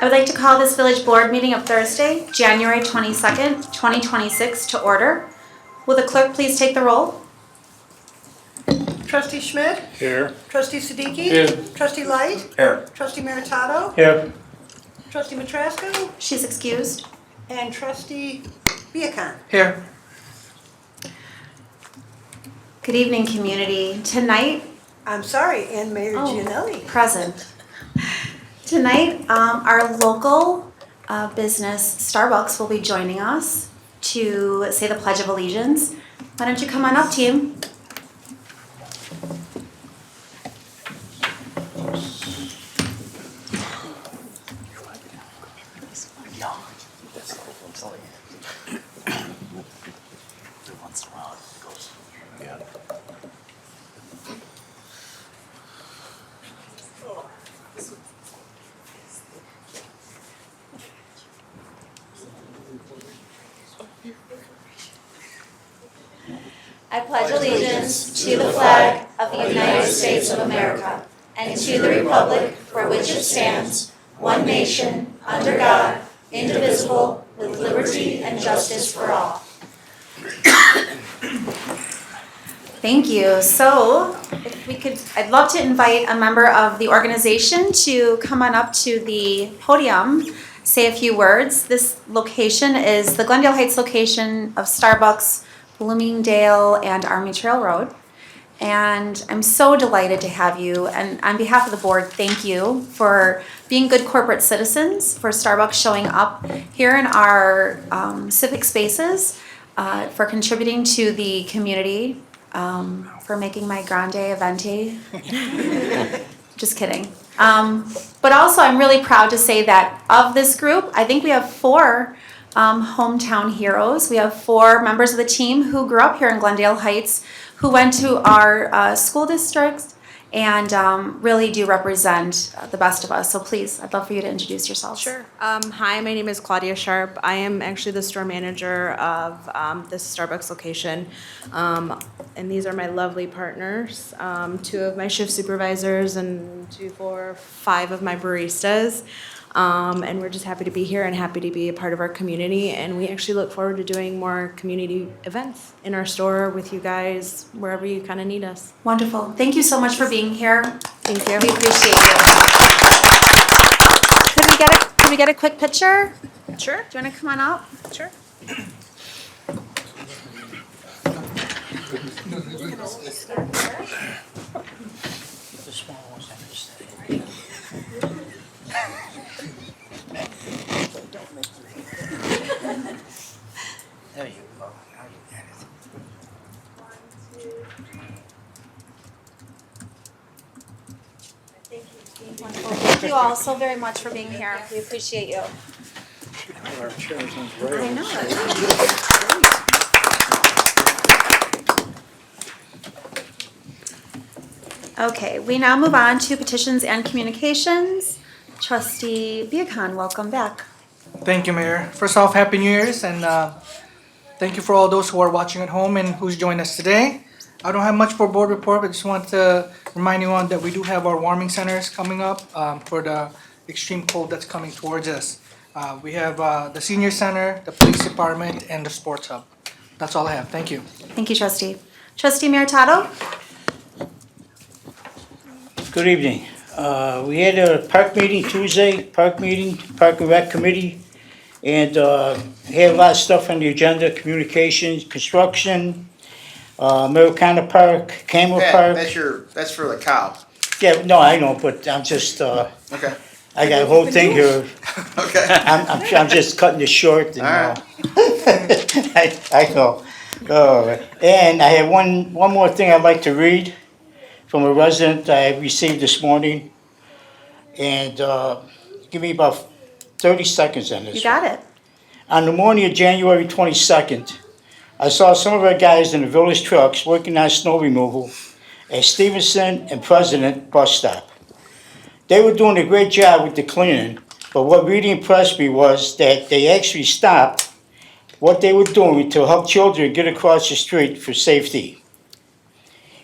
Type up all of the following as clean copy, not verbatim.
I would like to call this village board meeting of Thursday, January 22nd, 2026 to order. Will the clerk please take the roll? Trustee Schmidt? Here. Trustee Siddiqui? Here. Trustee Light? Here. Trustee Meritato? Here. Trustee Matrasco? She's excused. And Trustee Viacon? Here. Good evening, community. Tonight, I'm sorry, and Mayor Gianelli. present. Tonight, our local business, Starbucks, will be joining us to say the Pledge of Allegiance. Why don't you come on up, team? I pledge allegiance to the flag of the United States of America and to the republic for which it stands, one nation, under God, indivisible, with liberty and justice for all. Thank you. So, if we could, I'd love to invite a member of the organization to come on up to the podium, say a few words. This location is the Glendale Heights location of Starbucks, Bloomingdale and Army Trail Road. And I'm so delighted to have you. And on behalf of the board, thank you for being good corporate citizens, for Starbucks showing up here in our civic spaces, for contributing to the community, for making my grande eventi. Just kidding. But also, I'm really proud to say that of this group, I think we have 4 hometown heroes. We have 4 members of the team who grew up here in Glendale Heights, who went to our school districts and really do represent the best of us. So please, I'd love for you to introduce yourselves. Sure. Hi, my name is Claudia Sharp. I am actually the store manager of this Starbucks location. And these are my lovely partners, 2 of my shift supervisors and 2, 4, 5 of my baristas. And we're just happy to be here and happy to be a part of our community. And we actually look forward to doing more community events in our store with you guys, wherever you kind of need us. Wonderful. Thank you so much for being here. Thank you. We appreciate you. Could we get a quick picture? Sure. Do you want to come on up? Sure. There you go. Now you get it. Wonderful. Thank you all so very much for being here. We appreciate you. Our chairs and I know it. Okay, we now move on to petitions and communications. Trustee Viacon, welcome back. Thank you, Mayor. First off, Happy New Year's, and thank you for all those who are watching at home and who's joined us today. I don't have much for board report, but just want to remind you on that we do have our warming centers coming up for the extreme cold that's coming towards us. We have the senior center, the police department, and the sports hub. That's all I have. Thank you. Thank you, Trustee. Trustee Meritato? Good evening. We had a park meeting Tuesday, park and rec committee, and had a lot of stuff on the agenda, communications, construction, Americana Park, Camel Park. That's for the cow. Yeah, no, I know, but I'm just, Okay. I got a whole thing here. Okay. I'm just cutting it short. And, All right. I know. And I have one more thing I'd like to read from a resident I received this morning. And give me about 30 seconds on this. You got it. On the morning of January 22nd, I saw some of our guys in the village trucks working on snow removal at Stevenson and President bus stop. They were doing a great job with the cleaning, but what really impressed me was that they actually stopped what they were doing to help children get across the street for safety.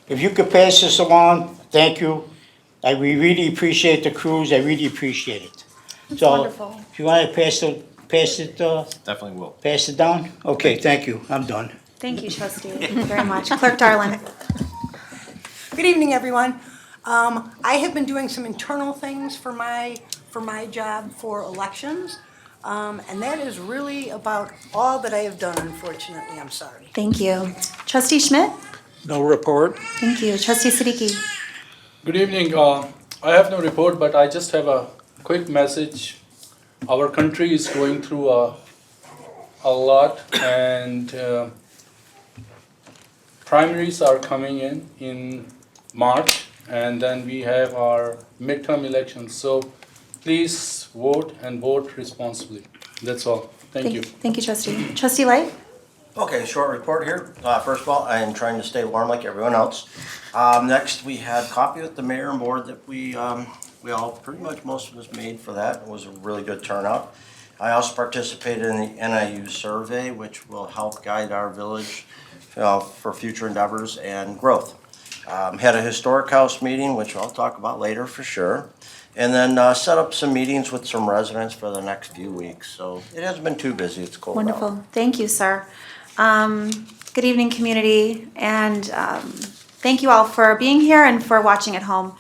If you could pass this along, thank you. We really appreciate the crews. I really appreciate it. So, wonderful. if you wanna pass it, Definitely will. pass it down? Okay, thank you, I'm done. Thank you, trustee, very much. Clerk Darlin. Good evening, everyone. I have been doing some internal things for my job for elections. And that is really about all that I have done, unfortunately. I'm sorry. Thank you. Trustee Schmidt? No report. Thank you. Trustee Siddiqui? Good evening. I have no report, but I just have a quick message. Our country is going through a lot, and primaries are coming in March, and then we have our midterm elections. So please vote and vote responsibly. That's all. Thank you. Thank you, trustee. Trustee Light? Okay, short report here. First of all, I am trying to stay warm like everyone else. Next, we had coffee with the mayor and board that we all, pretty much most of us made for that. It was a really good turnout. I also participated in the NIU survey, which will help guide our village for future endeavors and growth. Had a historic house meeting, which I'll talk about later for sure. And then set up some meetings with some residents for the next few weeks. So it hasn't been too busy. It's cold out. Wonderful. Thank you, sir. Good evening, community, and thank you all for being here and for watching at home.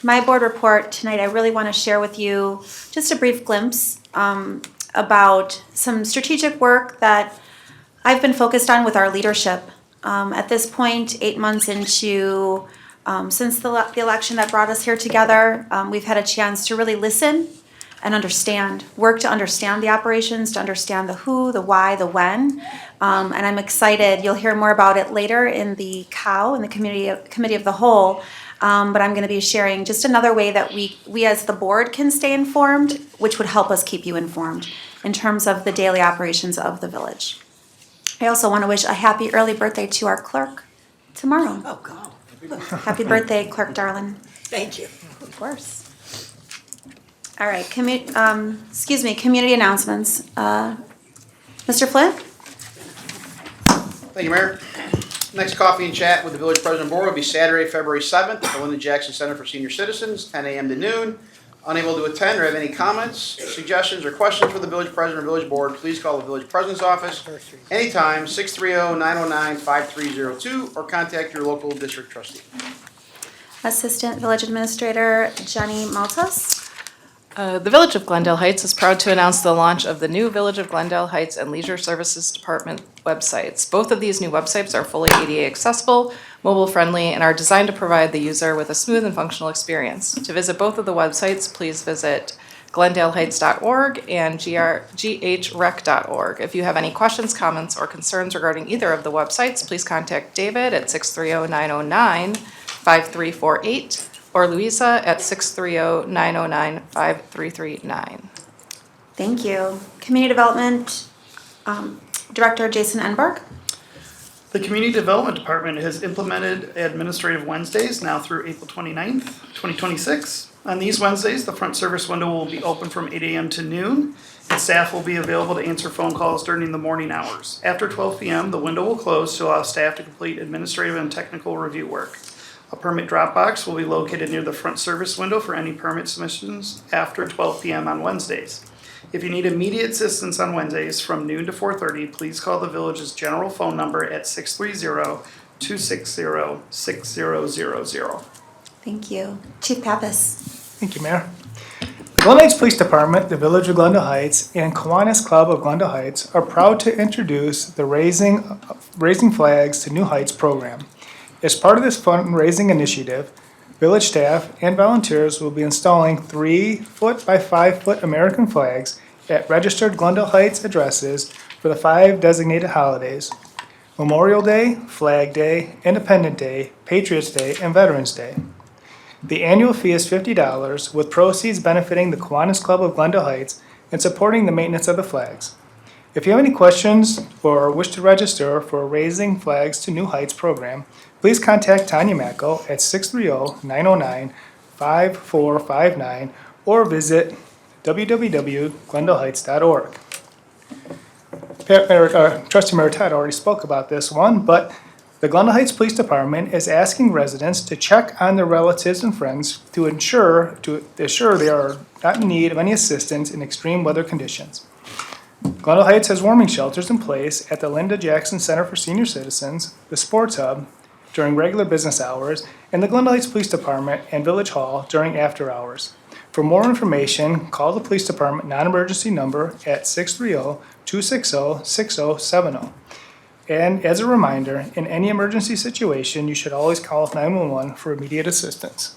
My board report tonight, I really want to share with you just a brief glimpse about some strategic work that I've been focused on with our leadership. At this point, 8 months into since the election that brought us here together, we've had a chance to really listen and understand, work to understand the operations, to understand the who, the why, the when. And I'm excited, you'll hear more about it later in the COW, in the Committee of the Whole. But I'm gonna be sharing just another way that we as the board can stay informed, which would help us keep you informed in terms of the daily operations of the village. I also wanna wish a happy early birthday to our clerk tomorrow. Oh, God. Happy birthday, Clerk Darlin. Thank you. Of course. All right, community announcements. Mr. Flint? Thank you, Mayor. Next coffee and chat with the Village President Board will be Saturday, February 7th at the Lyndon Jackson Center for Senior Citizens, 10 a.m. to noon. Unable to attend or have any comments, suggestions, or questions for the Village President or Village Board, please call the Village President's office anytime, 630-909-5302, or contact your local district trustee. Assistant Village Administrator Jenny Maltos. The Village of Glendale Heights is proud to announce the launch of the new Village of Glendale Heights and Leisure Services Department websites. Both of these new websites are fully ADA accessible, mobile-friendly, and are designed to provide the user with a smooth and functional experience. To visit both of the websites, please visit glendaleheights.org and ghrec.org. If you have any questions, comments, or concerns regarding either of the websites, please contact David at 630-909-5348 or Louisa at 630-909-5339. Thank you. Community Development Director Jason Enberg. The Community Development Department has implemented Administrative Wednesdays now through April 29th, 2026. On these Wednesdays, the front service window will be open from 8 a.m. to noon, and staff will be available to answer phone calls during the morning hours. After 12 p.m., the window will close to allow staff to complete administrative and technical review work. A permit drop box will be located near the front service window for any permit submissions after 12 p.m. on Wednesdays. If you need immediate assistance on Wednesdays from noon to 4:30, please call the village's general phone number at 630-260-6000. Thank you. Chief Pappas. Thank you, Mayor. The Glendale Heights Police Department, the Village of Glendale Heights, and Kiwanis Club of Glendale Heights are proud to introduce the Raising Flags to New Heights program. As part of this fundraising initiative, village staff and volunteers will be installing 3-foot by 5-foot American flags at registered Glendale Heights addresses for the 5 designated holidays: Memorial Day, Flag Day, Independence Day, Patriots Day, and Veterans Day. The annual fee is $50, with proceeds benefiting the Kiwanis Club of Glendale Heights and supporting the maintenance of the flags. If you have any questions or wish to register for a Raising Flags to New Heights program, please contact Tanya Mackel at 630-909-5459 or visit www.glendaleheights.org. Trustee Maritat already spoke about this one, but The Glendale Heights Police Department is asking residents to check on their relatives and friends to assure they are not in need of any assistance in extreme weather conditions. Glendale Heights has warming shelters in place at the Linda Jackson Center for Senior Citizens, the Sports Hub during regular business hours, and the Glendale Heights Police Department and Village Hall during after hours. For more information, call the police department non-emergency number at 630-260-6070. And as a reminder, in any emergency situation, you should always call 911 for immediate assistance.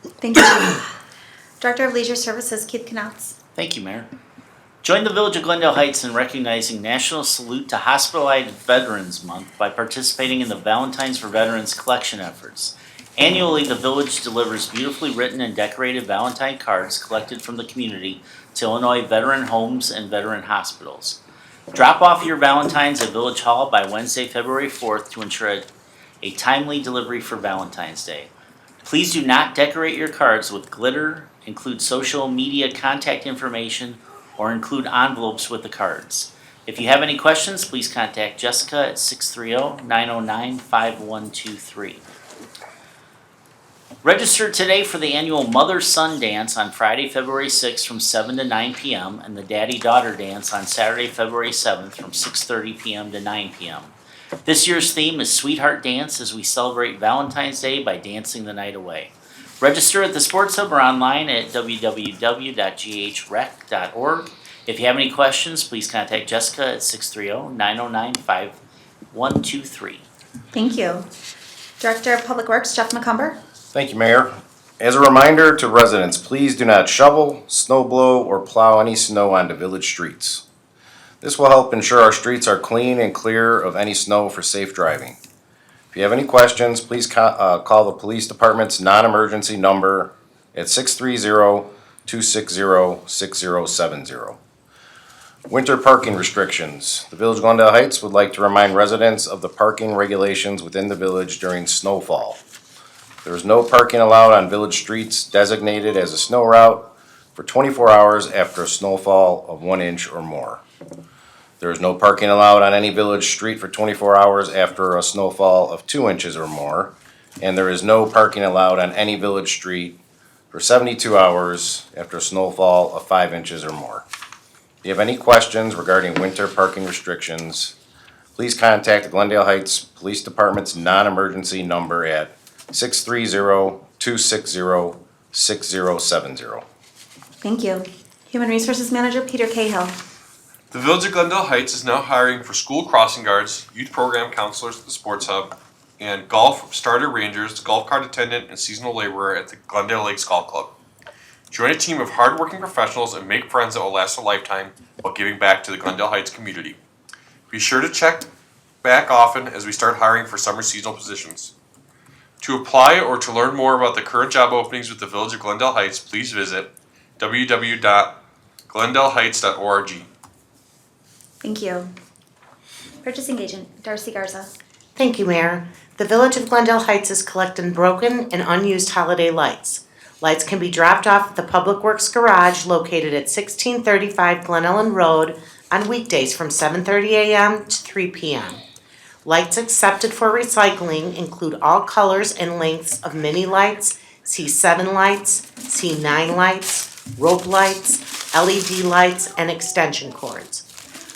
Thank you, Chief. Director of Leisure Services, Keith Knauts. Thank you, Mayor. Join the Village of Glendale Heights in recognizing National Salute to Hospitalized Veterans Month by participating in the Valentines for Veterans collection efforts. Annually, the village delivers beautifully written and decorated Valentine cards collected from the community to Illinois veteran homes and veteran hospitals. Drop off your Valentines at Village Hall by Wednesday, February 4th to ensure a timely delivery for Valentine's Day. Please do not decorate your cards with glitter, include social media contact information, or include envelopes with the cards. If you have any questions, please contact Jessica at 630-909-5123. Register today for the annual Mother-Son Dance on Friday, February 6th from 7 to 9 p.m. and the Daddy-Daughter Dance on Saturday, February 7th from 6:30 p.m. to 9 p.m. This year's theme is Sweetheart Dance as we celebrate Valentine's Day by dancing the night away. Register at the Sports Hub or online at www.ghrec.org. If you have any questions, please contact Jessica at 630-909-5123. Thank you. Director of Public Works, Jeff McCumber. Thank you, Mayor. As a reminder to residents, please do not shovel, snow blow, or plow any snow onto village streets. This will help ensure our streets are clean and clear of any snow for safe driving. If you have any questions, please call the police department's non-emergency number at 630-260-6070. Winter parking restrictions. The Village of Glendale Heights would like to remind residents of the parking regulations within the village during snowfall. There is no parking allowed on village streets designated as a snow route for 24 hours after a snowfall of 1 inch or more. There is no parking allowed on any village street for 24 hours after a snowfall of 2 inches or more, and there is no parking allowed on any village street for 72 hours after a snowfall of 5 inches or more. If you have any questions regarding winter parking restrictions, please contact the Glendale Heights Police Department's non-emergency number at 630-260-6070. Thank you. Human Resources Manager, Peter Cahill. The Village of Glendale Heights is now hiring for school crossing guards, youth program counselors at the Sports Hub, and golf starter rangers, golf cart attendant, and seasonal laborer at the Glendale Lakes Golf Club. Join a team of hardworking professionals and make friends that will last a lifetime while giving back to the Glendale Heights community. Be sure to check back often as we start hiring for summer seasonal positions. To apply or to learn more about the current job openings with the Village of Glendale Heights, please visit www.glendaleheights.org. Thank you. Purchasing Agent, Darcy Garza. Thank you, Mayor. The Village of Glendale Heights is collecting broken and unused holiday lights. Lights can be dropped off at the Public Works Garage located at 1635 Glen Ellen Road on weekdays from 7:30 a.m. to 3 p.m. Lights accepted for recycling include all colors and lengths of mini lights, C7 lights, C9 lights, rope lights, LED lights, and extension cords.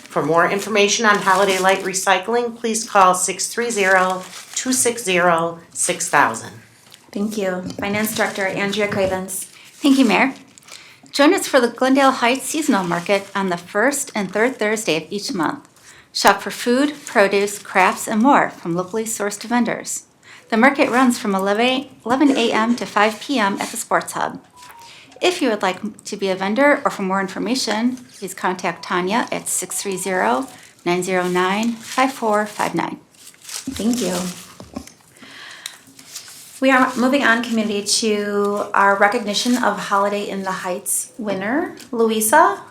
For more information on holiday light recycling, please call 630-260-6000. Thank you. Finance Director, Andrea Cravens. Thank you, Mayor. Join us for the Glendale Heights Seasonal Market on the first and third Thursday of each month. Shop for food, produce, crafts, and more from locally sourced vendors. The market runs from 11 a.m. to 5 p.m. at the Sports Hub. If you would like to be a vendor or for more information, please contact Tanya at 630-909-5459. Thank you. We are moving on, community, to our recognition of Holiday in the Heights winner, Louisa.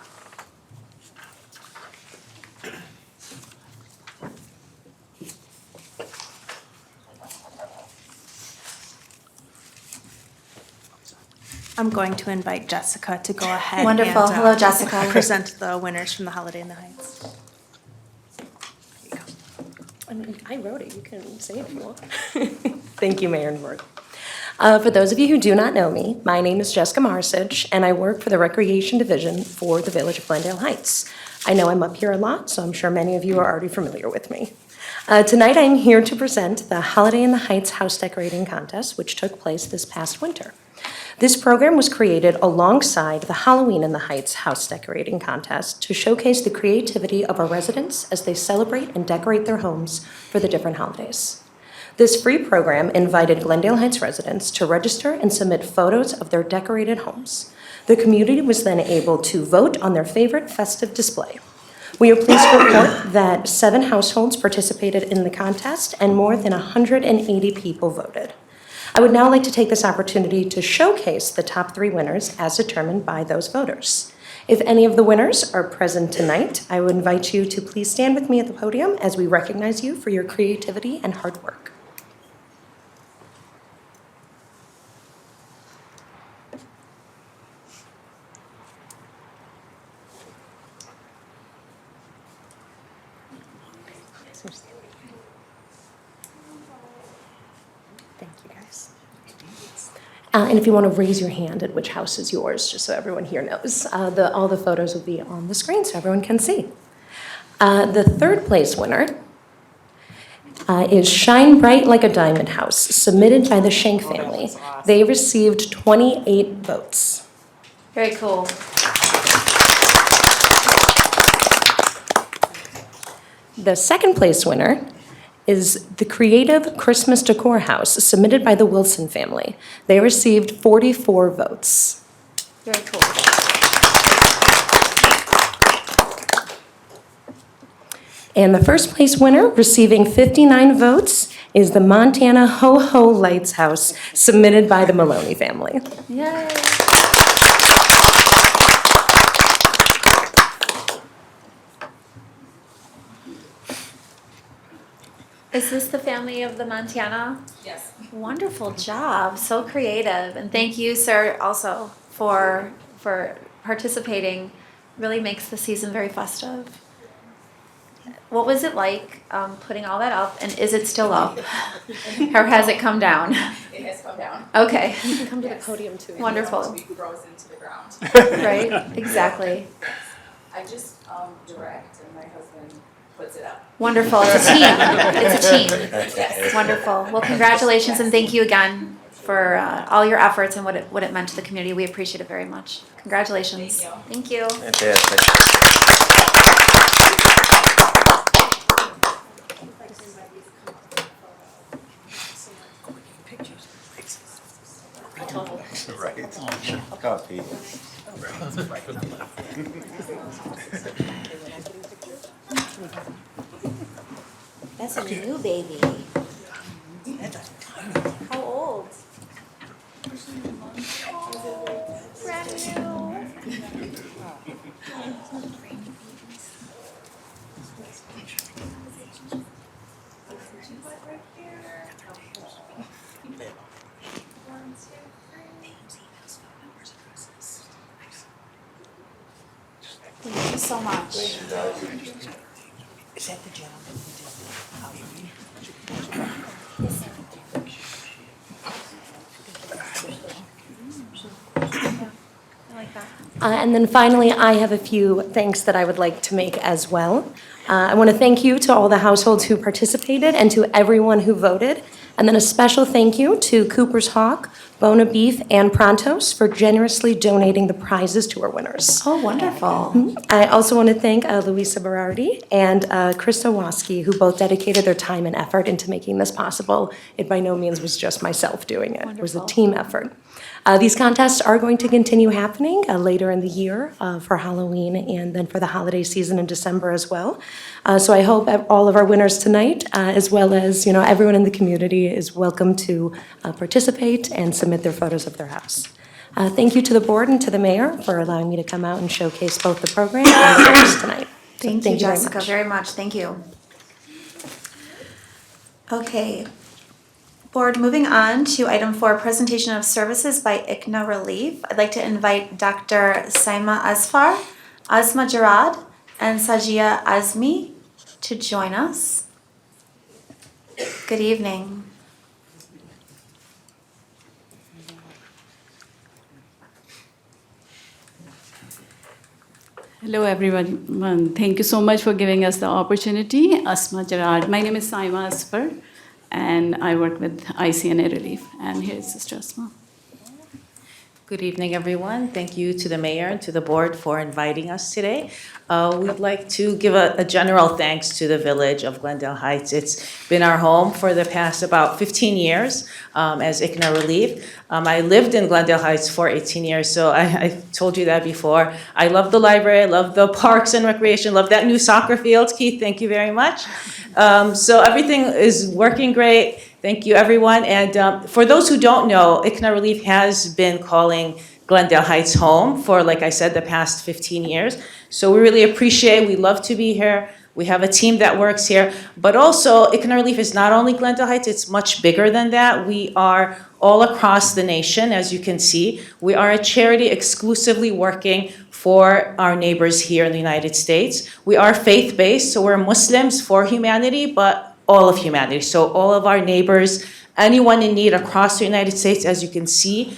I'm going to invite Jessica to go ahead. Wonderful. And, Hello, Jessica. present the winners from the Holiday in the Heights. I wrote it, you can say it if you want. Thank you, Mayor and Board. For those of you who do not know me, my name is Jessica Marsich, and I work for the Recreation Division for the Village of Glendale Heights. I know I'm up here a lot, so I'm sure many of you are already familiar with me. Tonight I'm here to present the Holiday in the Heights House Decorating Contest, which took place this past winter. This program was created alongside the Halloween in the Heights House Decorating Contest to showcase the creativity of our residents as they celebrate and decorate their homes for the different holidays. This free program invited Glendale Heights residents to register and submit photos of their decorated homes. The community was then able to vote on their favorite festive display. We are pleased to report that 7 households participated in the contest and more than 180 people voted. I would now like to take this opportunity to showcase the top 3 winners as determined by those voters. If any of the winners are present tonight, I would invite you to please stand with me at the podium as we recognize you for your creativity and hard work. Thank you, guys. And if you want to raise your hand at which house is yours, just so everyone here knows, all the photos will be on the screen so everyone can see. The 3rd place winner is Shine Bright Like a Diamond House, submitted by the Schenk family. They received 28 votes. Very cool. The 2nd place winner is the Creative Christmas Decor House, submitted by the Wilson family. They received 44 votes. Very cool. And the 1st place winner, receiving 59 votes, is the Montana Ho Ho Lights House, submitted by the Maloney family. Yay. Is this the family of the Montana? Yes. Wonderful job, so creative, and thank you, sir, also for participating. Really makes the season very festive. What was it like putting all that up, and is it still up, or has it come down? It has come down. Okay. You can come to the podium too. Wonderful. We froze into the ground. Right. Exactly. I just direct, and my husband puts it up. Wonderful. It's a team. It's a team. Yes. Wonderful. Well, congratulations and thank you again for all your efforts and what it meant to the community. We appreciate it very much. Congratulations. Thank you. Thank you. Fantastic. Right. Copy. That's a new baby. How old? Brand new. Thank you so much. Is that the gentleman who did the Halloween? Yes, sir. I like that. And then finally, I have a few thanks that I would like to make as well. I want to thank you to all the households who participated and to everyone who voted. And then a special thank you to Cooper's Hawk, Bona Beef, and Prontos for generously donating the prizes to our winners. Oh, wonderful. I also want to thank Luisa Berardi and Krista Waski, who both dedicated their time and effort into making this possible. It by no means was just myself doing it. It was a team effort. These contests are going to continue happening later in the year for Halloween and then for the holiday season in December as well. So I hope all of our winners tonight, as well as everyone in the community, is welcome to participate and submit their photos of their house. Thank you to the board and to the mayor for allowing me to come out and showcase both the program and the house tonight. So Thank you, very Jessica, much. very much. Thank you. Okay. Board, moving on to item 4, presentation of services by ICNA Relief. I'd like to invite Dr. Saima Asfar, Asma Jarad, and Sajia Azmi to join us. Good evening. Hello, everyone. Thank you so much for giving us the opportunity. Asma Gerard. My name is Saima Asper, and I work with ICNA Relief. And here's Sister Asma. Good evening, everyone. Thank you to the mayor and to the board for inviting us today. We'd like to give a general thanks to the village of Glendale Heights. It's been our home for the past about 15 years as ICNA Relief. I lived in Glendale Heights for 18 years, so I told you that before. I love the library, I love the parks and recreation, love that new soccer field. Keith, thank you very much. So everything is working great. Thank you, everyone. And for those who don't know, ICNA Relief has been calling Glendale Heights home for, like I said, the past 15 years. So we really appreciate, we love to be here. We have a team that works here. But also, ICNA Relief is not only Glendale Heights, it's much bigger than that. We are all across the nation, as you can see. We are a charity exclusively working for our neighbors here in the United States. We are faith-based, so we're Muslims for humanity, but all of humanity. So all of our neighbors, anyone in need across the United States, as you can see,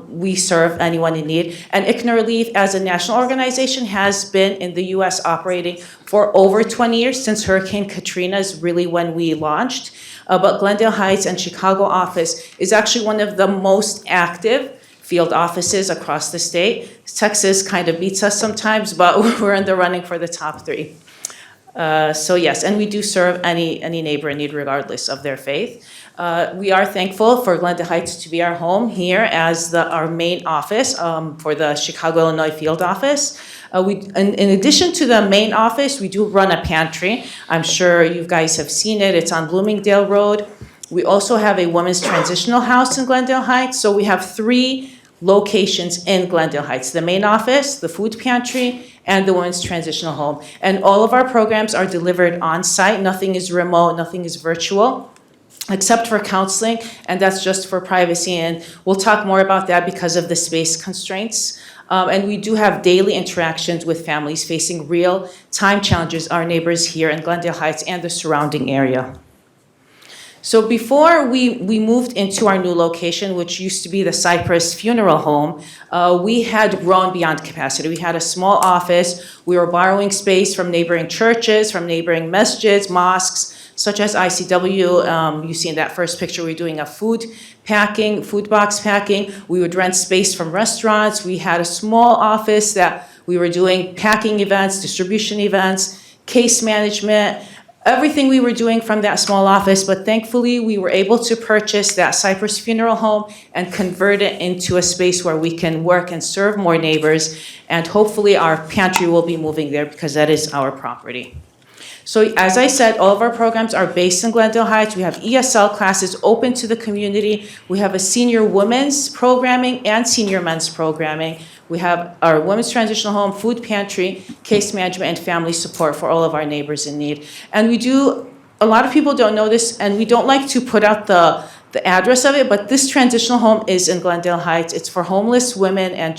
we serve anyone in need. And ICNA Relief, as a national organization, has been in the U.S. operating for over 20 years, since Hurricane Katrina is really when we launched. But Glendale Heights and Chicago office is actually one of the most active field offices across the state. Texas kind of beats us sometimes, but we're in the running for the top 3. So yes, and we do serve any neighbor in need regardless of their faith. We are thankful for Glendale Heights to be our home here as our main office for the Chicago, Illinois field office. In addition to the main office, we do run a pantry. I'm sure you guys have seen it. It's on Bloomingdale Road. We also have a women's transitional house in Glendale Heights. So we have 3 locations in Glendale Heights: the main office, the food pantry, and the women's transitional home. And all of our programs are delivered on-site. Nothing is remote, nothing is virtual, except for counseling, and that's just for privacy. And we'll talk more about that because of the space constraints. And we do have daily interactions with families facing real time challenges, our neighbors here in Glendale Heights and the surrounding area. So before we moved into our new location, which used to be the Cypress Funeral Home, we had grown beyond capacity. We had a small office. We were borrowing space from neighboring churches, from neighboring masjids, mosques, such as ICW. You see in that first picture, we were doing a food box packing. We would rent space from restaurants. We had a small office that we were doing packing events, distribution events, case management, everything we were doing from that small office. But thankfully, we were able to purchase that Cypress Funeral Home and convert it into a space where we can work and serve more neighbors. And hopefully our pantry will be moving there because that is our property. So as I said, all of our programs are based in Glendale Heights. We have ESL classes open to the community. We have a senior women's programming and senior men's programming. We have our women's transitional home, food pantry, case management, and family support for all of our neighbors in need. And we do, a lot of people don't know this, and we don't like to put out the address of it, but this transitional home is in Glendale Heights. It's for homeless women and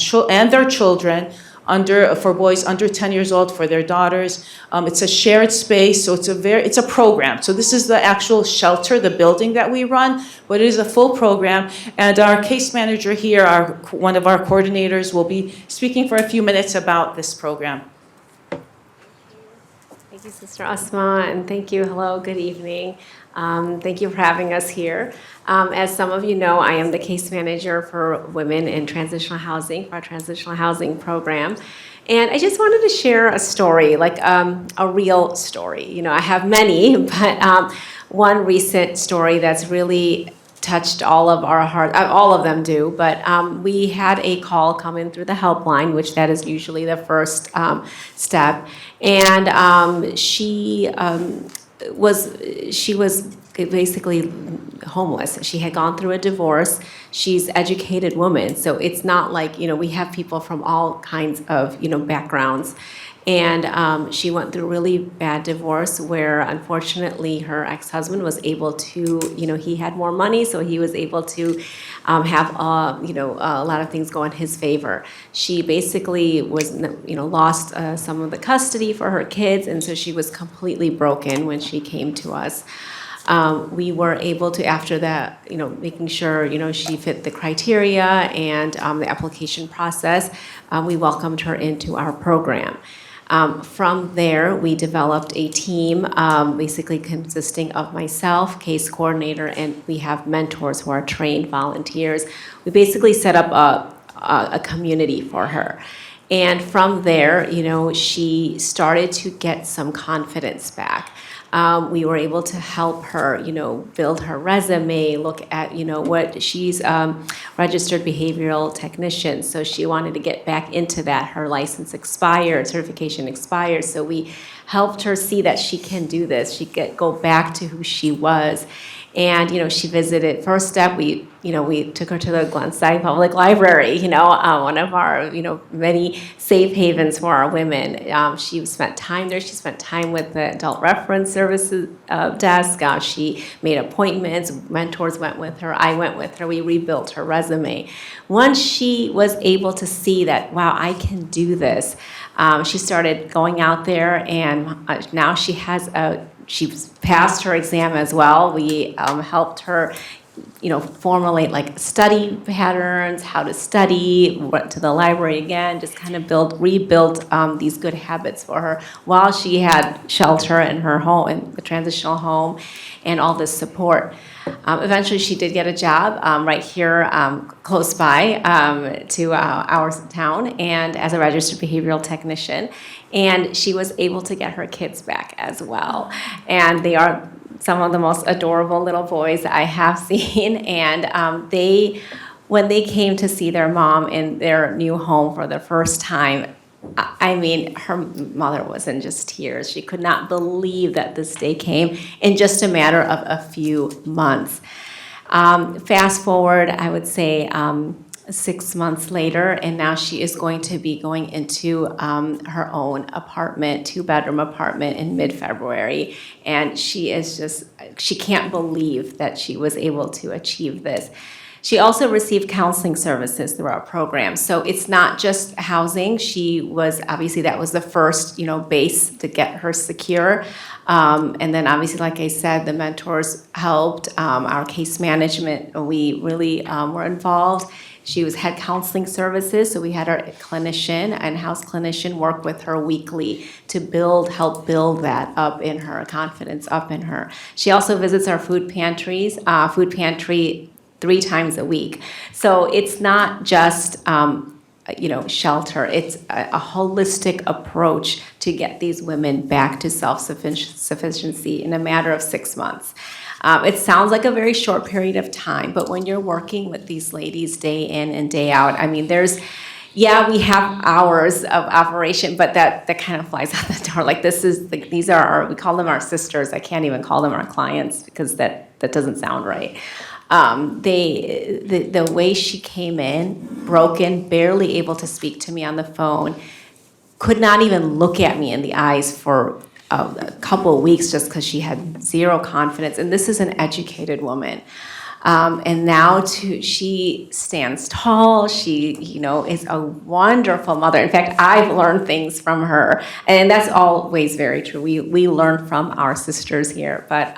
their children, for boys under 10 years old, for their daughters. It's a shared space, so it's a program. So this is the actual shelter, the building that we run, but it is a full program. And our case manager here, one of our coordinators, will be speaking for a few minutes about this program. Thank you, Sister Asma, and thank you. Hello, good evening. Thank you for having us here. As some of you know, I am the case manager for women in transitional housing, for our transitional housing program. And I just wanted to share a story, like a real story. You know, I have many, but one recent story that's really touched all of our hearts, all of them do, but we had a call come in through the helpline, which that is usually the first step. And she was basically homeless. She had gone through a divorce. She's an educated woman, so it's not like, you know, we have people from all kinds of, you know, backgrounds. And she went through a really bad divorce where, unfortunately, her ex-husband was able to, you know, he had more money, so he was able to have, you know, a lot of things go in his favor. She basically was, you know, lost some of the custody for her kids, and so she was completely broken when she came to us. We were able to, after that, making sure, she fit the criteria and the application process, we welcomed her into our program. From there, we developed a team basically consisting of myself, case coordinator, and we have mentors who are trained volunteers. We basically set up a community for her. And from there, she started to get some confidence back. We were able to help her, build her resume, look at, what she's registered behavioral technician. So she wanted to get back into that. Her license expired, certification expired. So we helped her see that she can do this. She could go back to who she was. And, she visited, first step, we took her to the Glenside Public Library, one of our, many safe havens for our women. She spent time there. She spent time with the Adult Reference Services desk. She made appointments. Mentors went with her. I went with her. We rebuilt her resume. Once she was able to see that, wow, I can do this, she started going out there, and now she's passed her exam as well. We helped her, formulate like study patterns, how to study, went to the library again, just kind of rebuilt these good habits for her while she had shelter in her home, in the transitional home, and all this support. Eventually, she did get a job right here close by to our town, and as a registered behavioral technician. And she was able to get her kids back as well. And they are some of the most adorable little boys I have seen. And when they came to see their mom in their new home for the first time, I mean, her mother was in just tears. She could not believe that this day came in just a matter of a few months. Fast forward, I would say 6 months later, and now she is going to be going into her own apartment, 2-bedroom apartment in mid-February. And she can't believe that she was able to achieve this. She also received counseling services through our program. So it's not just housing. Obviously that was the first, base to get her secure. And then obviously, like I said, the mentors helped, our case management, we really were involved. She had counseling services, so we had our clinician, in-house clinician, work with her weekly to help build that up in her, confidence up in her. She also visits our food pantry 3 times a week. So it's not just shelter. It's a holistic approach to get these women back to self-sufficiency in a matter of 6 months. It sounds like a very short period of time, but when you're working with these ladies day in and day out, I mean, we have hours of operation, but that kind of flies out the door. Like these are we call them our sisters. I can't even call them our clients because that doesn't sound right. The way she came in, broken, barely able to speak to me on the phone, could not even look at me in the eyes for a couple of weeks just because she had zero confidence. And this is an educated woman. And now she stands tall. She, is a wonderful mother. In fact, I've learned things from her. And that's always very true. We learn from our sisters here. But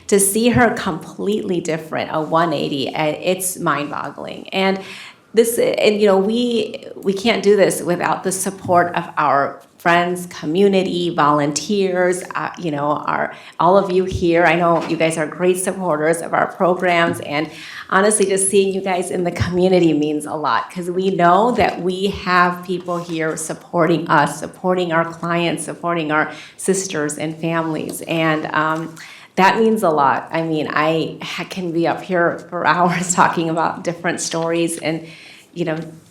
to see her completely different, a 180, it's mind-boggling. And we can't do this without the support of our friends, community, volunteers, all of you here. I know you guys are great supporters of our programs, and honestly, just seeing you guys in the community means a lot because we know that we have people here supporting us, supporting our clients, supporting our sisters and families, and that means a lot. I mean, I can be up here for hours talking about different stories and,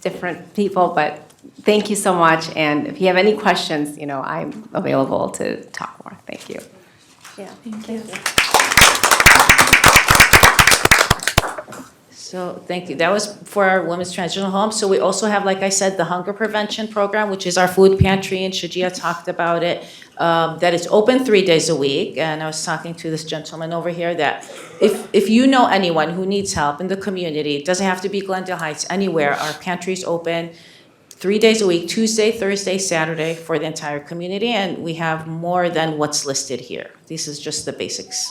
different people, but thank you so much. And if you have any questions, I'm available to talk more. Thank you. Yeah, thank you. So thank you. That was for our women's transitional home. So we also have, like I said, the hunger prevention program, which is our food pantry, and Shajia talked about it. That is open 3 days a week. And I was talking to this gentleman over here that if you know anyone who needs help in the community, it doesn't have to be Glendale Heights, anywhere, our pantry is open 3 days a week, Tuesday, Thursday, Saturday, for the entire community. And we have more than what's listed here. This is just the basics.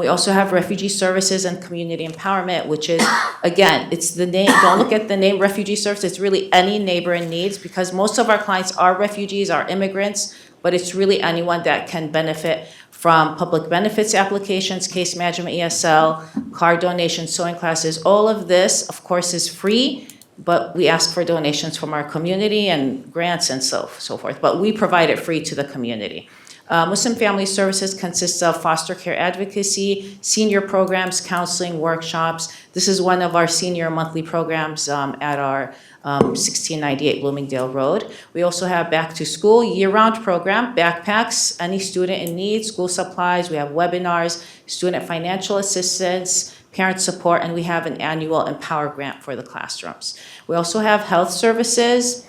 We also have refugee services and community empowerment, which is, again, it's the name, don't look at the name refugee service, it's really any neighbor in needs, because most of our clients are refugees, are immigrants, but it's really anyone that can benefit from public benefits applications, case management, ESL, car donations, sewing classes. All of this, of course, is free, but we ask for donations from our community and grants and so forth. But we provide it free to the community. Muslim Family Services consists of foster care advocacy, senior programs, counseling, workshops. This is one of our senior monthly programs at our 1698 Bloomingdale Road. We also have back to school year-round program, backpacks, any student in need, school supplies. We have webinars, student financial assistance, parent support, and we have an annual Empower grant for the classrooms. We also have health services.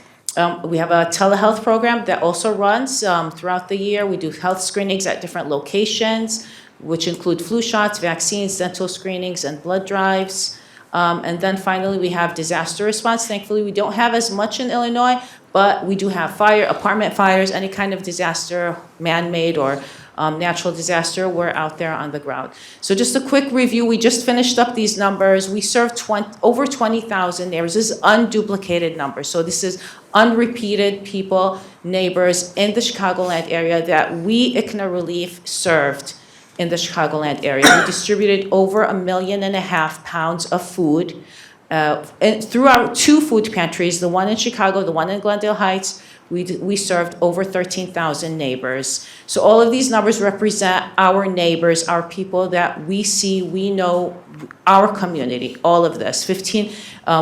We have a telehealth program that also runs throughout the year. We do health screenings at different locations, which include flu shots, vaccines, dental screenings, and blood drives. And then finally, we have disaster response. Thankfully, we don't have as much in Illinois, but we do have fire, apartment fires, any kind of disaster, man-made or natural disaster, we're out there on the ground. So just a quick review, we just finished up these numbers. We serve over 20,000 neighbors. This is unduplicated numbers. So this is unrepeated people, neighbors in the Chicagoland area that we, ICNA Relief, served in the Chicagoland area. We distributed over 1.5 million pounds of food through our 2 food pantries, the one in Chicago, the one in Glendale Heights. We served over 13,000 neighbors. So all of these numbers represent our neighbors, our people that we see, we know, our community, all of this. 15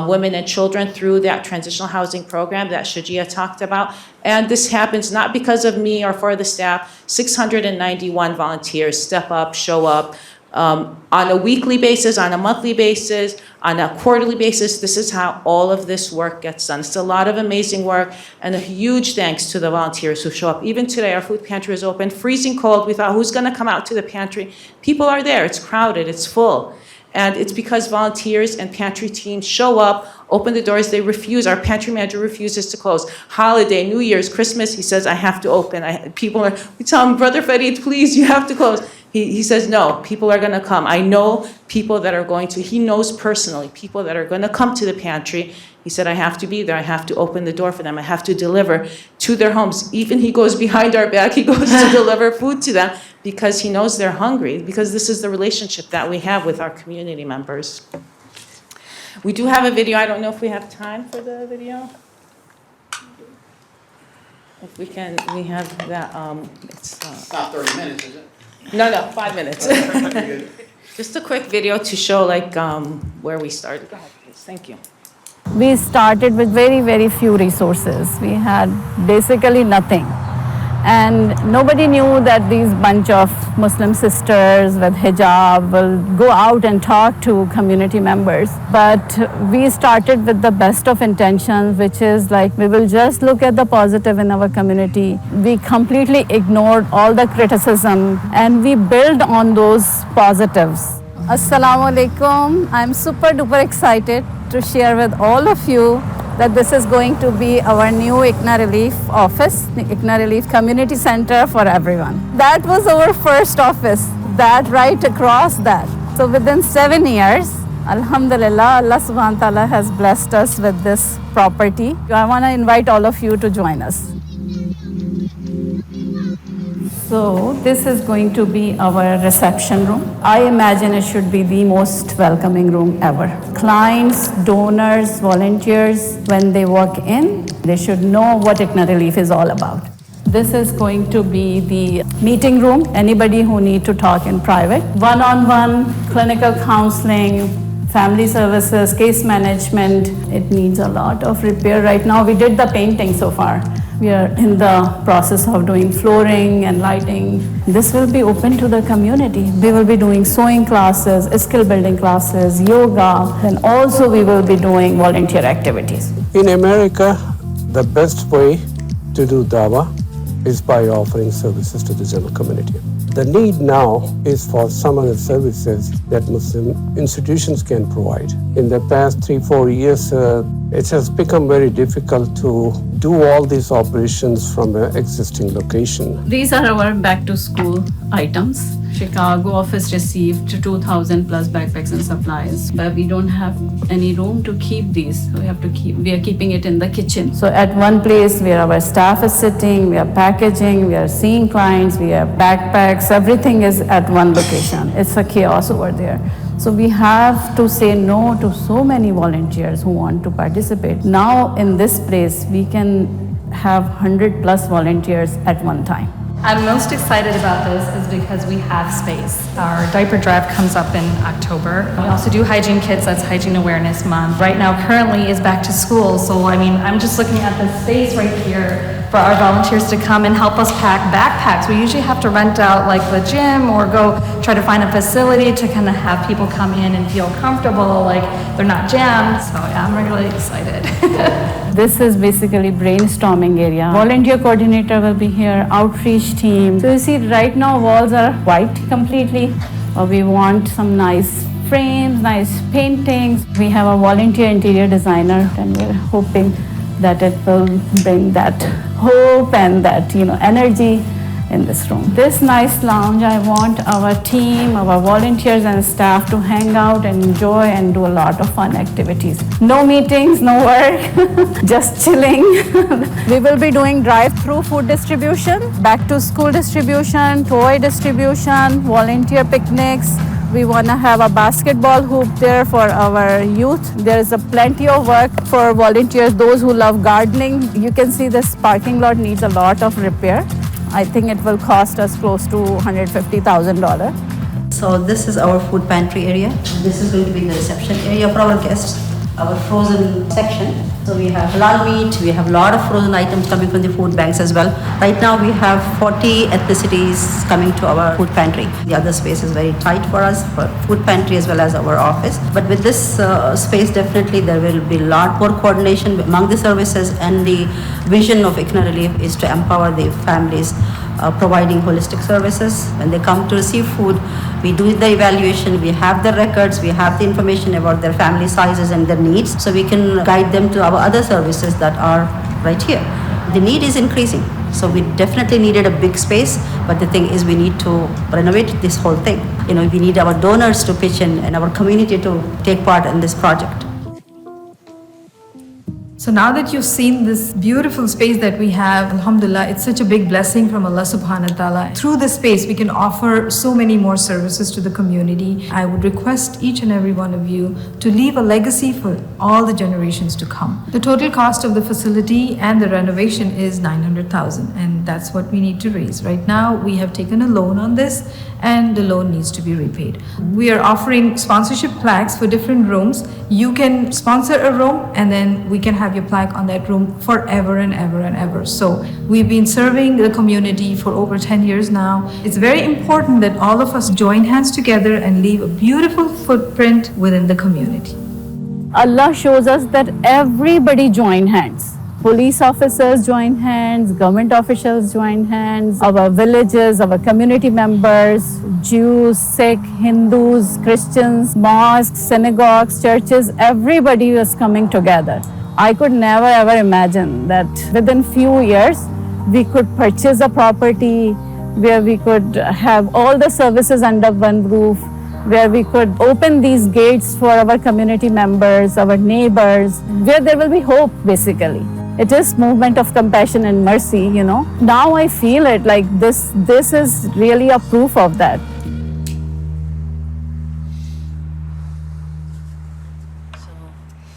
women and children through that transitional housing program that Shajia talked about. And this happens not because of me or for the staff. 691 volunteers step up, show up, on a weekly basis, on a monthly basis, on a quarterly basis. This is how all of this work gets done. It's a lot of amazing work, and a huge thanks to the volunteers who show up. Even today, our food pantry is open, freezing cold. We thought, who's gonna come out to the pantry? People are there, it's crowded, it's full. And it's because volunteers and pantry teams show up, open the doors, they refuse. Our pantry manager refuses to close. Holiday, New Year's, Christmas, he says, I have to open. We tell him, Brother Farid, please, you have to close. He says, no, people are gonna come. I know people that are going to, he knows personally, people that are gonna come to the pantry. He said, I have to be there, I have to open the door for them, I have to deliver to their homes. Even he goes behind our back, he goes to deliver food to them because he knows they're hungry, because this is the relationship that we have with our community members. We do have a video, I don't know if we have time for the video. If we can, we have that, It's not 30 minutes, is it? No, 5 minutes. Just a quick video to show where we started. Go ahead, please. Thank you. We started with very, very few resources. We had basically nothing. And nobody knew that these bunch of Muslim sisters with hijab will go out and talk to community members. But we started with the best of intentions, which is like we will just look at the positive in our community. We completely ignored all the criticism and we build on those positives. Assalamu alaikum. I'm super duper excited to share with all of you that this is going to be our new ICNA Relief office, the ICNA Relief Community Center for everyone. That was our first office, that right across that. So within 7 years, Alhamdulillah, Allah subhanahu wa ta'ala has blessed us with this property. I want to invite all of you to join us. So this is going to be our reception room. I imagine it should be the most welcoming room ever. Clients, donors, volunteers, when they walk in, they should know what ICNA Relief is all about. This is going to be the meeting room. Anybody who need to talk in private. One-on-one, clinical counseling, family services, case management. It needs a lot of repair right now. We did the painting so far. We are in the process of doing flooring and lighting. This will be open to the community. We will be doing sewing classes, skill building classes, yoga, and also we will be doing volunteer activities. In America, the best way to do dawah is by offering services to the general community. The need now is for some of the services that Muslim institutions can provide. In the past 3-4 years, it has become very difficult to do all these operations from an existing location. These are our back to school items. Chicago office received 2,000 plus backpacks and supplies, but we don't have any room to keep these. We are keeping it in the kitchen. So at one place where our staff is sitting, we are packaging, we are seeing clients, we have backpacks, everything is at one location. It's a chaos over there. So we have to say no to so many volunteers who want to participate. Now in this place, we can have 100 plus volunteers at one time. I'm most excited about this is because we have space. Our diaper drive comes up in October. We also do hygiene kits, that's Hygiene Awareness Month. Right now, currently is back to school, so I'm just looking at the space right here for our volunteers to come and help us pack backpacks. We usually have to rent out like the gym or go try to find a facility to kind of have people come in and feel comfortable, like they're not jammed. So yeah, I'm really excited. This is basically brainstorming area. Volunteer coordinator will be here, outreach team. So you see right now walls are white completely. We want some nice frames, nice paintings. We have a volunteer interior designer and we're hoping that it will bring that hope and that, energy in this room. This nice lounge, I want our team, our volunteers and staff to hang out and enjoy and do a lot of fun activities. No meetings, no work, just chilling. We will be doing drive-through food distribution, back to school distribution, toy distribution, volunteer picnics. We want to have a basketball hoop there for our youth. There is plenty of work for volunteers, those who love gardening. You can see this parking lot needs a lot of repair. I think it will cost us close to $150,000. So this is our food pantry area. This is going to be the reception area for our guests, our frozen section. So we have halal meat, we have a lot of frozen items coming from the food banks as well. Right now we have 40 ethnicities coming to our food pantry. The other space is very tight for us, for food pantry as well as our office. But with this space, definitely there will be a lot more coordination among the services, and the vision of ICNA Relief is to empower the families providing holistic services. When they come to receive food, we do the evaluation, we have the records, we have the information about their family sizes and their needs, so we can guide them to our other services that are right here. The need is increasing, so we definitely needed a big space, but the thing is we need to renovate this whole thing. We need our donors to pitch in and our community to take part in this project. So now that you've seen this beautiful space that we have, alhamdulillah, it's such a big blessing from Allah subhanahu wa ta'ala. Through this space, we can offer so many more services to the community. I would request each and every one of you to leave a legacy for all the generations to come. The total cost of the facility and the renovation is $900,000, and that's what we need to raise. Right now, we have taken a loan on this, and the loan needs to be repaid. We are offering sponsorship plaques for different rooms. You can sponsor a room, and then we can have your plaque on that room forever and ever and ever. So we've been serving the community for over 10 years now. It's very important that all of us join hands together and leave a beautiful footprint within the community. Allah shows us that everybody join hands. Police officers join hands, government officials join hands, our villages, our community members, Jews, Sikh, Hindus, Christians, mosques, synagogues, churches, everybody was coming together. I could never ever imagine that within few years we could purchase a property where we could have all the services under one roof, where we could open these gates for our community members, our neighbors, where there will be hope basically. It is movement of compassion and mercy, Now I feel it like this is really a proof of that.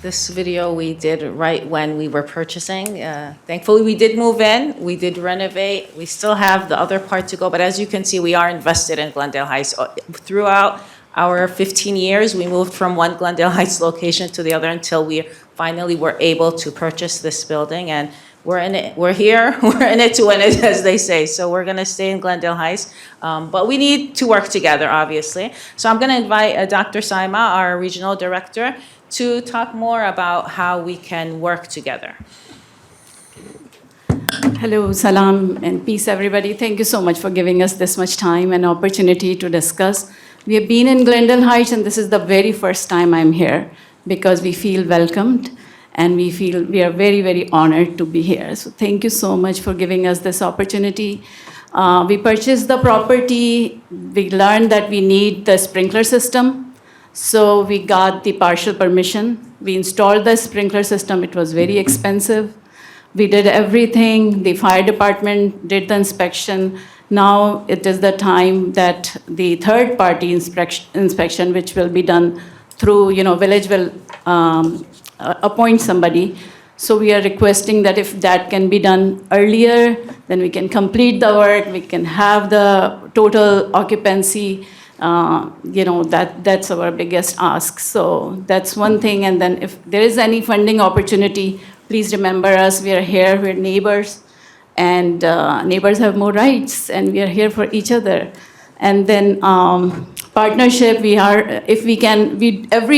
This video we did right when we were purchasing. Thankfully, we did move in, we did renovate. We still have the other part to go, but as you can see, we are invested in Glendale Heights. Throughout our 15 years, we moved from one Glendale Heights location to the other until we finally were able to purchase this building, and we're in it. We're here. We're in it to win it, as they say. So we're gonna stay in Glendale Heights, but we need to work together, obviously. So I'm gonna invite Dr. Saima, our regional director, to talk more about how we can work together. Hello, salam, and peace, everybody. Thank you so much for giving us this much time and opportunity to discuss. We have been in Glendale Heights, and this is the very first time I'm here because we feel welcomed and we feel we are very, very honored to be here. So thank you so much for giving us this opportunity. We purchased the property, we learned that we need the sprinkler system, so we got the partial permission. We installed the sprinkler system, it was very expensive. We did everything, the fire department did the inspection. Now it is the time that the third-party inspection, which will be done through, village will appoint somebody. So we are requesting that if that can be done earlier, then we can complete the work, we can have the total occupancy. That's our biggest ask. So that's one thing. And then if there is any funding opportunity, please remember us. We are here, we're neighbors, and neighbors have more rights, and we are here for each other. And then partnership, every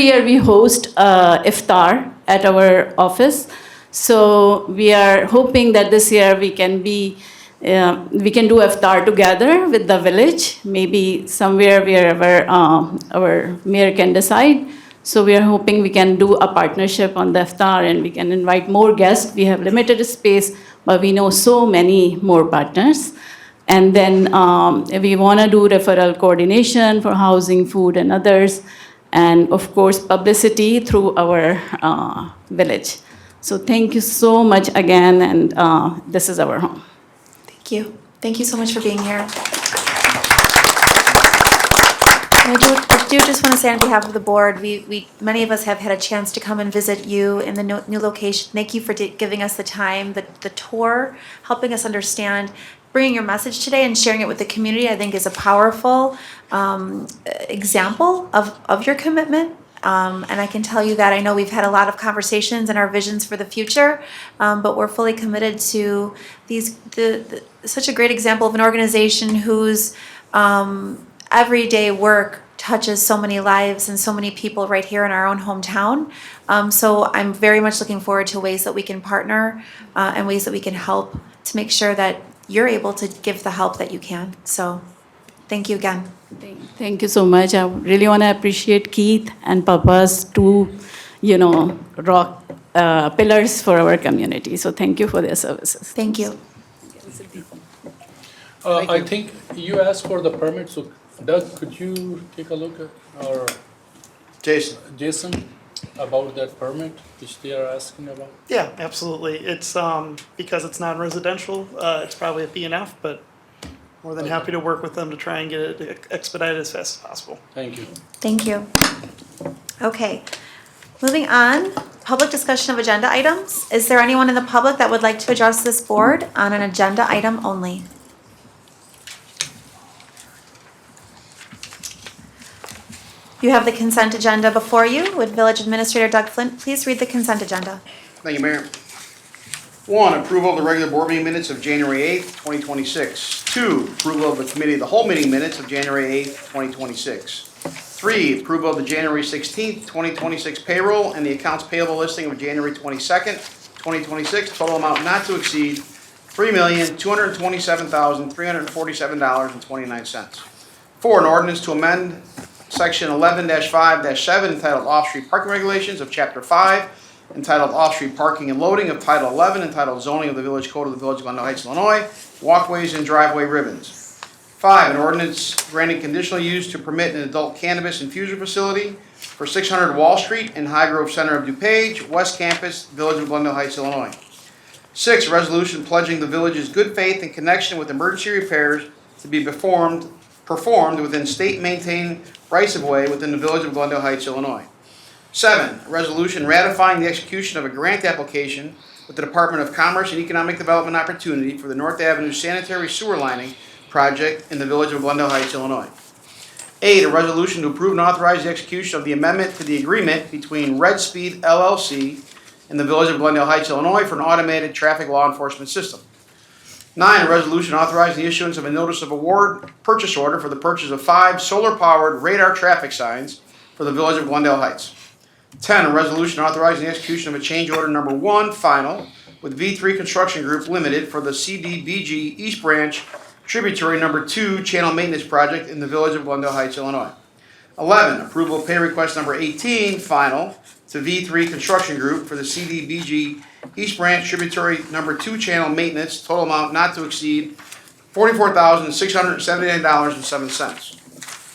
year we host iftar at our office. So we are hoping that this year we can do iftar together with the village, maybe somewhere wherever our mayor can decide. So we are hoping we can do a partnership on the iftar and we can invite more guests. We have limited space, but we know so many more partners. And then we want to do referral coordination for housing, food, and others. And of course, publicity through our village. So thank you so much again, and this is our home. Thank you. Thank you so much for being here. I do just want to say on behalf of the board, many of us have had a chance to come and visit you in the new location. Thank you for giving us the time, the tour, helping us understand, bringing your message today and sharing it with the community. I think is a powerful example of your commitment. And I can tell you that I know we've had a lot of conversations and our visions for the future, but we're fully committed to such a great example of an organization whose everyday work touches so many lives and so many people right here in our own hometown. So I'm very much looking forward to ways that we can partner and ways that we can help to make sure that you're able to give the help that you can. So thank you again. Thank you so much. I really want to appreciate Keith and Papa's two, rock pillars for our community. So thank you for their services. Thank you. I think you asked for the permit, so Doug, could you take a look at, or Jason, about that permit which they are asking about? Yeah, absolutely. It's because it's non-residential, it's probably a PNF, but more than happy to work with them to try and get it expedited as fast as possible. Thank you. Thank you. Okay, moving on, public discussion of agenda items. Is there anyone in the public that would like to address this board on an agenda item only? You have the consent agenda before you. Would Village Administrator Doug Flint please read the consent agenda? Thank you, Mayor. 1, approval of the regular board meeting minutes of January 8th, 2026. 2, approval of the committee of the whole meeting minutes of January 8th, 2026. 3, approval of the January 16th, 2026 payroll and the accounts payable listing of January 22nd, 2026, total amount not to exceed $3,227,347.29. 4, an ordinance to amend Section 11-5-7 entitled Off-Street Parking Regulations of Chapter 5, entitled Off-Street Parking and Loading of Title 11, entitled Zoning of the Village Code of the Village of Glendale Heights, Illinois, Walkways and Driveway Ribbons. 5, an ordinance granting conditional use to permit an adult cannabis infusion facility for 600 Wall Street in High Grove Center of DuPage, West Campus, Village of Glendale Heights, Illinois. 6, a resolution pledging the village's good faith in connection with emergency repairs to be performed within state-maintained rights-of-way within the Village of Glendale Heights, Illinois. 7, a resolution ratifying the execution of a grant application with the Department of Commerce and Economic Development Opportunity for the North Avenue Sanitary Sewer Lining Project in the Village of Glendale Heights, Illinois. 8, a resolution to approve and authorize the execution of the amendment to the agreement between Red Speed LLC and the Village of Glendale Heights, Illinois for an automated traffic law enforcement system. 9, a resolution authorizing the issuance of a notice of award purchase order for the purchase of 5 solar-powered radar traffic signs for the Village of Glendale Heights. 10, a resolution authorizing the execution of a change order number 1 final with V3 Construction Group Limited for the CDBG East Branch Tributary number 2 Channel Maintenance Project in the Village of Glendale Heights, Illinois. 11, approval of pay request number 18 final to V3 Construction Group for the CDBG East Branch Tributary number 2 Channel Maintenance, total amount not to exceed $44,679.07.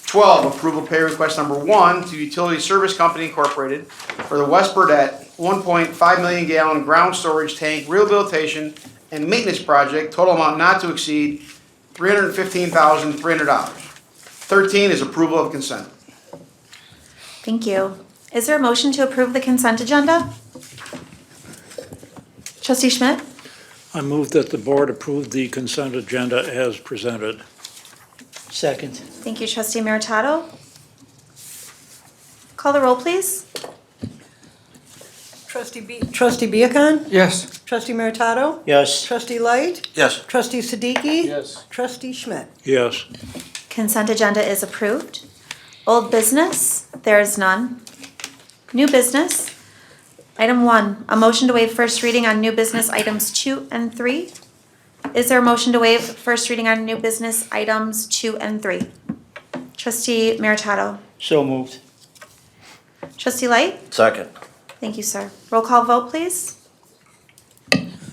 12, approval pay request number 1 to Utility Service Company Incorporated for the West Burdette 1.5 million gallon ground storage tank rehabilitation and maintenance project, total amount not to exceed $315,300. 13 is approval of consent. Thank you. Is there a motion to approve the consent agenda? Trustee Schmidt? I move that the board approve the consent agenda as presented. Second. Thank you, Trustee Meritato. Call the roll, please. Trustee Viacon? Yes. Trustee Meritato? Yes. Trustee Light? Yes. Trustee Siddiqui? Yes. Trustee Schmidt? Yes. Consent agenda is approved. Old business, there is none. New business. Item 1, a motion to waive first reading on new business items 2 and 3. Is there a motion to waive first reading on new business items 2 and 3? Trustee Meritato. So moved. Trustee Light? Second. Thank you, sir. Roll call vote, please.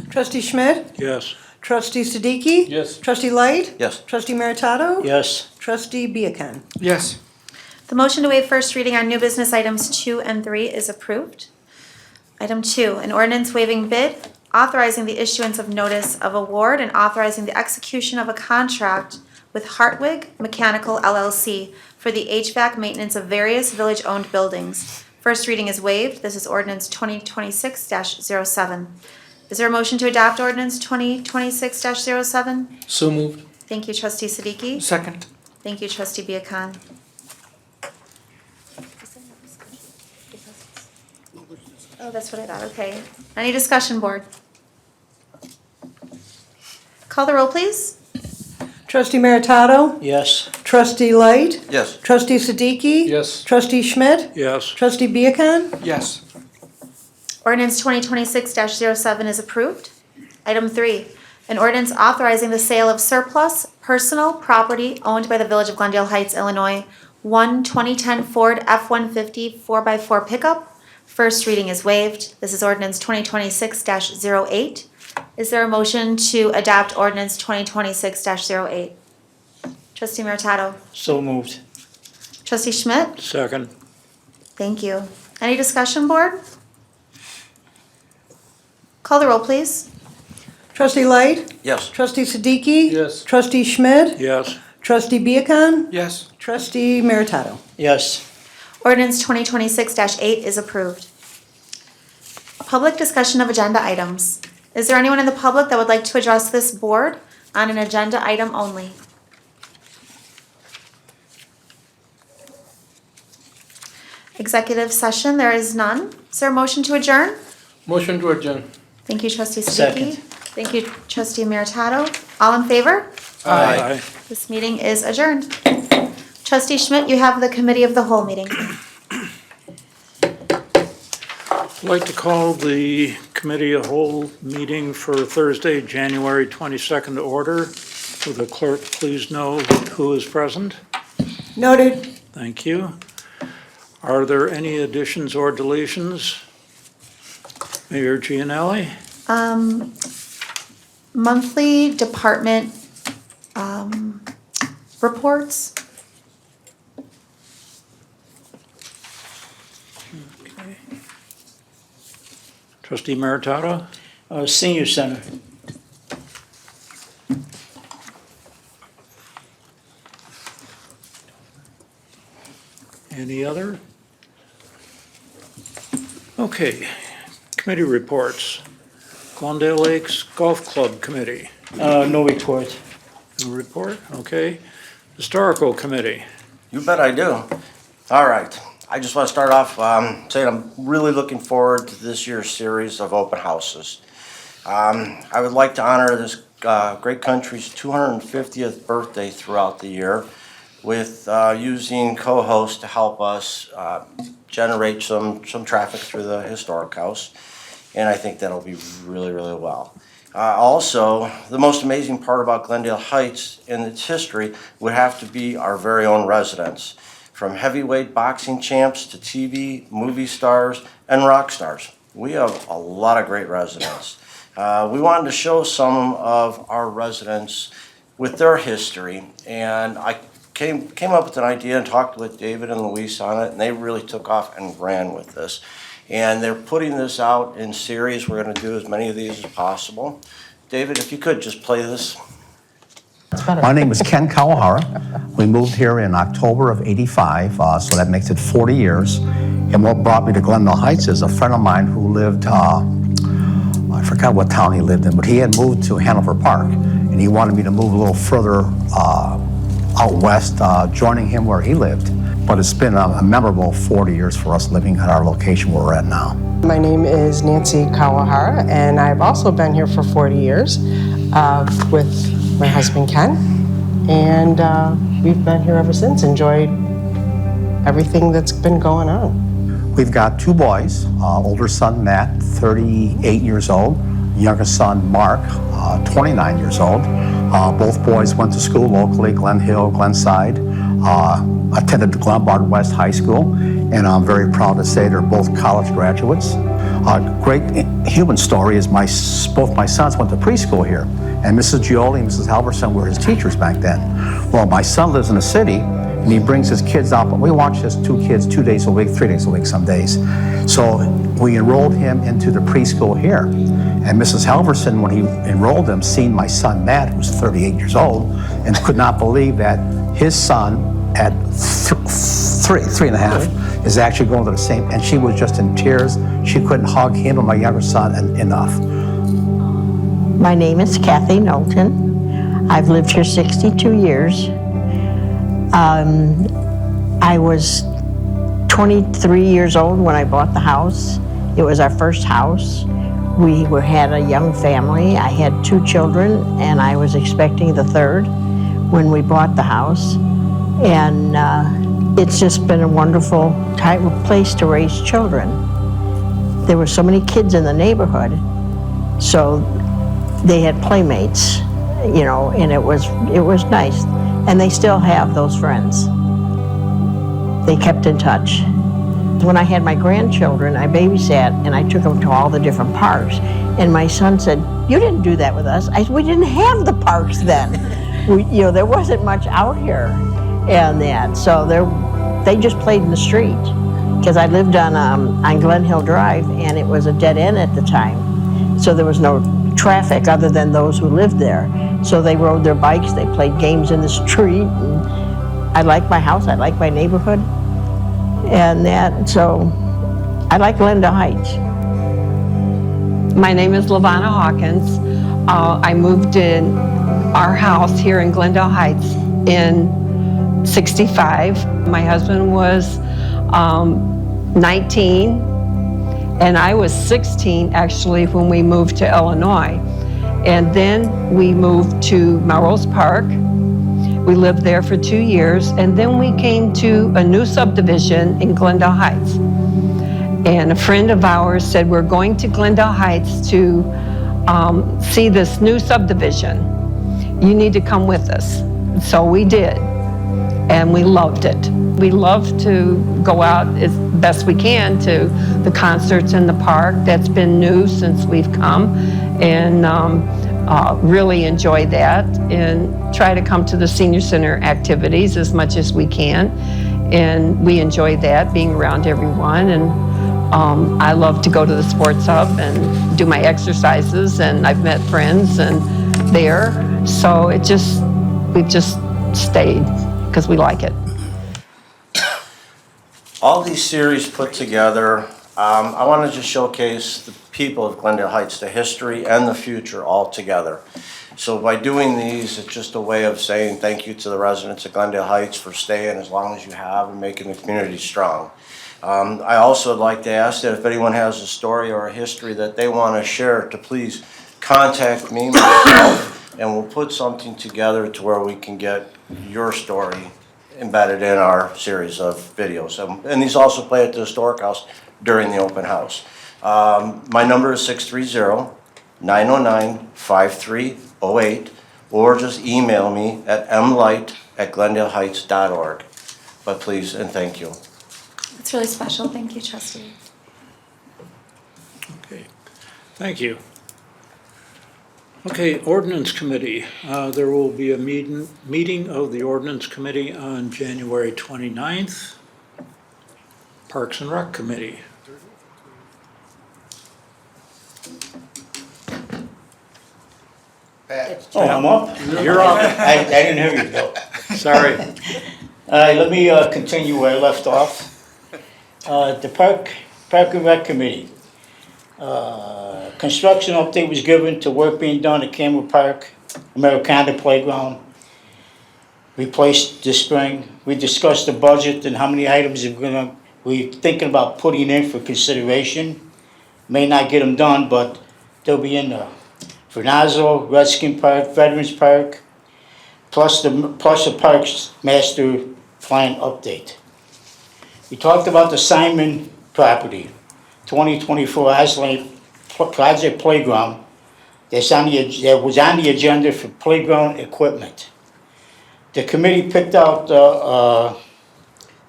Trustee Schmidt? Yes. Trustee Siddiqui? Yes. Trustee Light? Yes. Trustee Meritato? Yes. Trustee Viacon? Yes. The motion to waive first reading on new business items 2 and 3 is approved. Item 2, an ordinance waiving bid, authorizing the issuance of notice of award and authorizing the execution of a contract with Hartwig Mechanical LLC for the HVAC maintenance of various village-owned buildings. First reading is waived. This is ordinance 2026-07. Is there a motion to adopt ordinance 2026-07? So moved. Thank you, Trustee Siddiqui. Second. Thank you, Trustee Viacon. Oh, that's what I thought, okay. Any discussion, board? Call the roll, please. Trustee Meritato? Yes. Trustee Light? Yes. Trustee Siddiqui? Yes. Trustee Schmidt? Yes. Trustee Viacon? Yes. Ordinance 2026-07 is approved. Item 3, an ordinance authorizing the sale of surplus personal property owned by the Village of Glendale Heights, Illinois, 2010 Ford F-150 4x4 pickup. First reading is waived. This is ordinance 2026-08. Is there a motion to adopt ordinance 2026-08? Trustee Meritato. So moved. Trustee Schmidt? Second. Thank you. Any discussion, board? Call the roll, please. Trustee Light? Yes. Trustee Siddiqui? Yes. Trustee Schmidt? Yes. Trustee Viacon? Yes. Trustee Meritato? Yes. Ordinance 2026-8 is approved. Public discussion of agenda items. Is there anyone in the public that would like to address this board on an agenda item only? Executive session, there is none. Is there a motion to adjourn? Motion to adjourn. Thank you, Trustee Second. Siddiqui. Thank you, Trustee Meritato. All in favor? Aye. This meeting is adjourned. Trustee Schmidt, you have the committee of the whole meeting. I'd like to call the committee of whole meeting for Thursday, January 22nd to order. Will the clerk please know who is present? Noted. Thank you. Are there any additions or deletions? Mayor Gianelli? Monthly department reports. Okay. Trustee Meritato? Senior Center. Any other? Okay, committee reports. Glendale Lakes Golf Club Committee. No report. No report, okay. Historical Committee. You bet I do. All right. I just want to start off saying I'm really looking forward to this year's series of open houses. I would like to honor this great country's 250th birthday throughout the year with using co-hosts to help us generate some traffic through the historic house. And I think that'll be really, really well. Also, the most amazing part about Glendale Heights and its history would have to be our very own residents. From heavyweight boxing champs to TV, movie stars, and rock stars. We have a lot of great residents. We wanted to show some of our residents with their history. And I came up with an idea and talked with David and Luis on it, and they really took off and ran with this. And they're putting this out in series. We're going to do as many of these as possible. David, if you could just play this. My name is Ken Kawahara. We moved here in October of '85, so that makes it 40 years. And what brought me to Glendale Heights is a friend of mine who lived, I forgot what town he lived in, but he had moved to Hanover Park, and he wanted me to move a little further out west, joining him where he lived. But it's been a memorable 40 years for us living at our location where we're at now. My name is Nancy Kawahara, and I've also been here for 40 years with my husband Ken, and we've been here ever since, enjoyed everything that's been going on. We've got two boys, older son Matt, 38 years old, younger son Mark, 29 years old. Both boys went to school locally, Glen Hill, Glenside, attended Glenbard West High School, and I'm very proud to say they're both college graduates. A great human story is both my sons went to preschool here, and Mrs. Gioli and Mrs. Halverson were his teachers back then. Well, my son lives in the city, and he brings his kids out, but we watch his two kids 2 days a week, 3 days a week some days. So we enrolled him into the preschool here. And Mrs. Halverson, when he enrolled him, seen my son Matt, who's 38 years old, and could not believe that his son at three and a half is actually going to the same, and she was just in tears. She couldn't hug him or my younger son enough. My name is Kathy Knowlton. I've lived here 62 years. I was 23 years old when I bought the house. It was our first house. We had a young family. I had 2 children, and I was expecting the third when we bought the house. And it's just been a wonderful type of place to raise children. There were so many kids in the neighborhood, so they had playmates, you know, and it was nice. And they still have those friends. They kept in touch. When I had my grandchildren, I babysat and I took them to all the different parks. And my son said, "You didn't do that with us." I said, "We didn't have the parks then." There wasn't much out here and that. So they just played in the street. Because I lived on Glen Hill Drive, and it was a dead end at the time. So there was no traffic other than those who lived there. So they rode their bikes, they played games in the street. And I like my house, I like my neighborhood. And that, so I like Glendale Heights. My name is LaVonna Hawkins. I moved in our house here in Glendale Heights in '65. My husband was 19, and I was 16 actually when we moved to Illinois. And then we moved to Melrose Park. We lived there for 2 years, and then we came to a new subdivision in Glendale Heights. And a friend of ours said, "We're going to Glendale Heights to see this new subdivision. You need to come with us." So we did, and we loved it. We love to go out as best we can to the concerts in the park. That's been new since we've come, and really enjoy that, and try to come to the senior center activities as much as we can. And we enjoy that, being around everyone. And I love to go to the sports hub and do my exercises, and I've met friends and there. So we've just stayed because we like it. All these series put together, I want to just showcase the people of Glendale Heights, the history and the future all together. So by doing these, it's just a way of saying thank you to the residents of Glendale Heights for staying as long as you have and making the community strong. I also would like to ask that if anyone has a story or a history that they want to share, to please contact me, myself, and we'll put something together to where we can get your story embedded in our series of videos. And these also play at the Historic House during the open house. My number is 630-909-5308, or just email me at mlight@glendaleheights.org. But please and thank you. It's really special. Thank you, Trustee. Okay, thank you. Okay, Ordinance Committee. There will be a meeting of the Ordinance Committee on January 29th. Parks and Rec Committee. Oh, I'm up? You're up. I didn't hear you, Bill. Sorry. All right, let me continue where I left off. The Park and Rec Committee. Construction update was given to work being done at Campbell Park, Americana Playground, replaced this spring. We discussed the budget and how many items we're thinking about putting in for consideration. May not get them done, but they'll be in there. Vernazzo, Redskin Park, Veterans Park, plus the Parks Master Plan update. We talked about the Simon property, 2024 Islay Project Playground. That was on the agenda for playground equipment. The committee picked out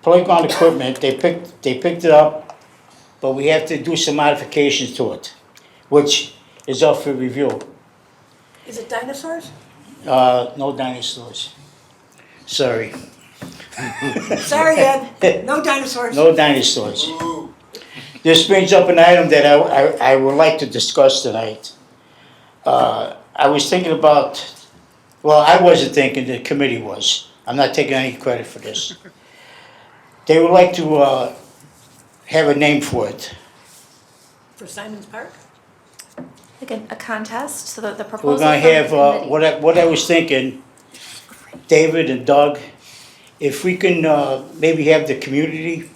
playground equipment. They picked it up, but we have to do some modifications to it, which is up for review. Is it dinosaurs? No dinosaurs. Sorry. Sorry, Ed, no dinosaurs. No dinosaurs. This brings up an item that I would like to discuss tonight. I was thinking about, well, I wasn't thinking, the committee was. I'm not taking any credit for this. They would like to have a name for it. For Simon's Park? Like a contest, so that the proposal. We're gonna have, what I was thinking, David and Doug, if we can maybe have the community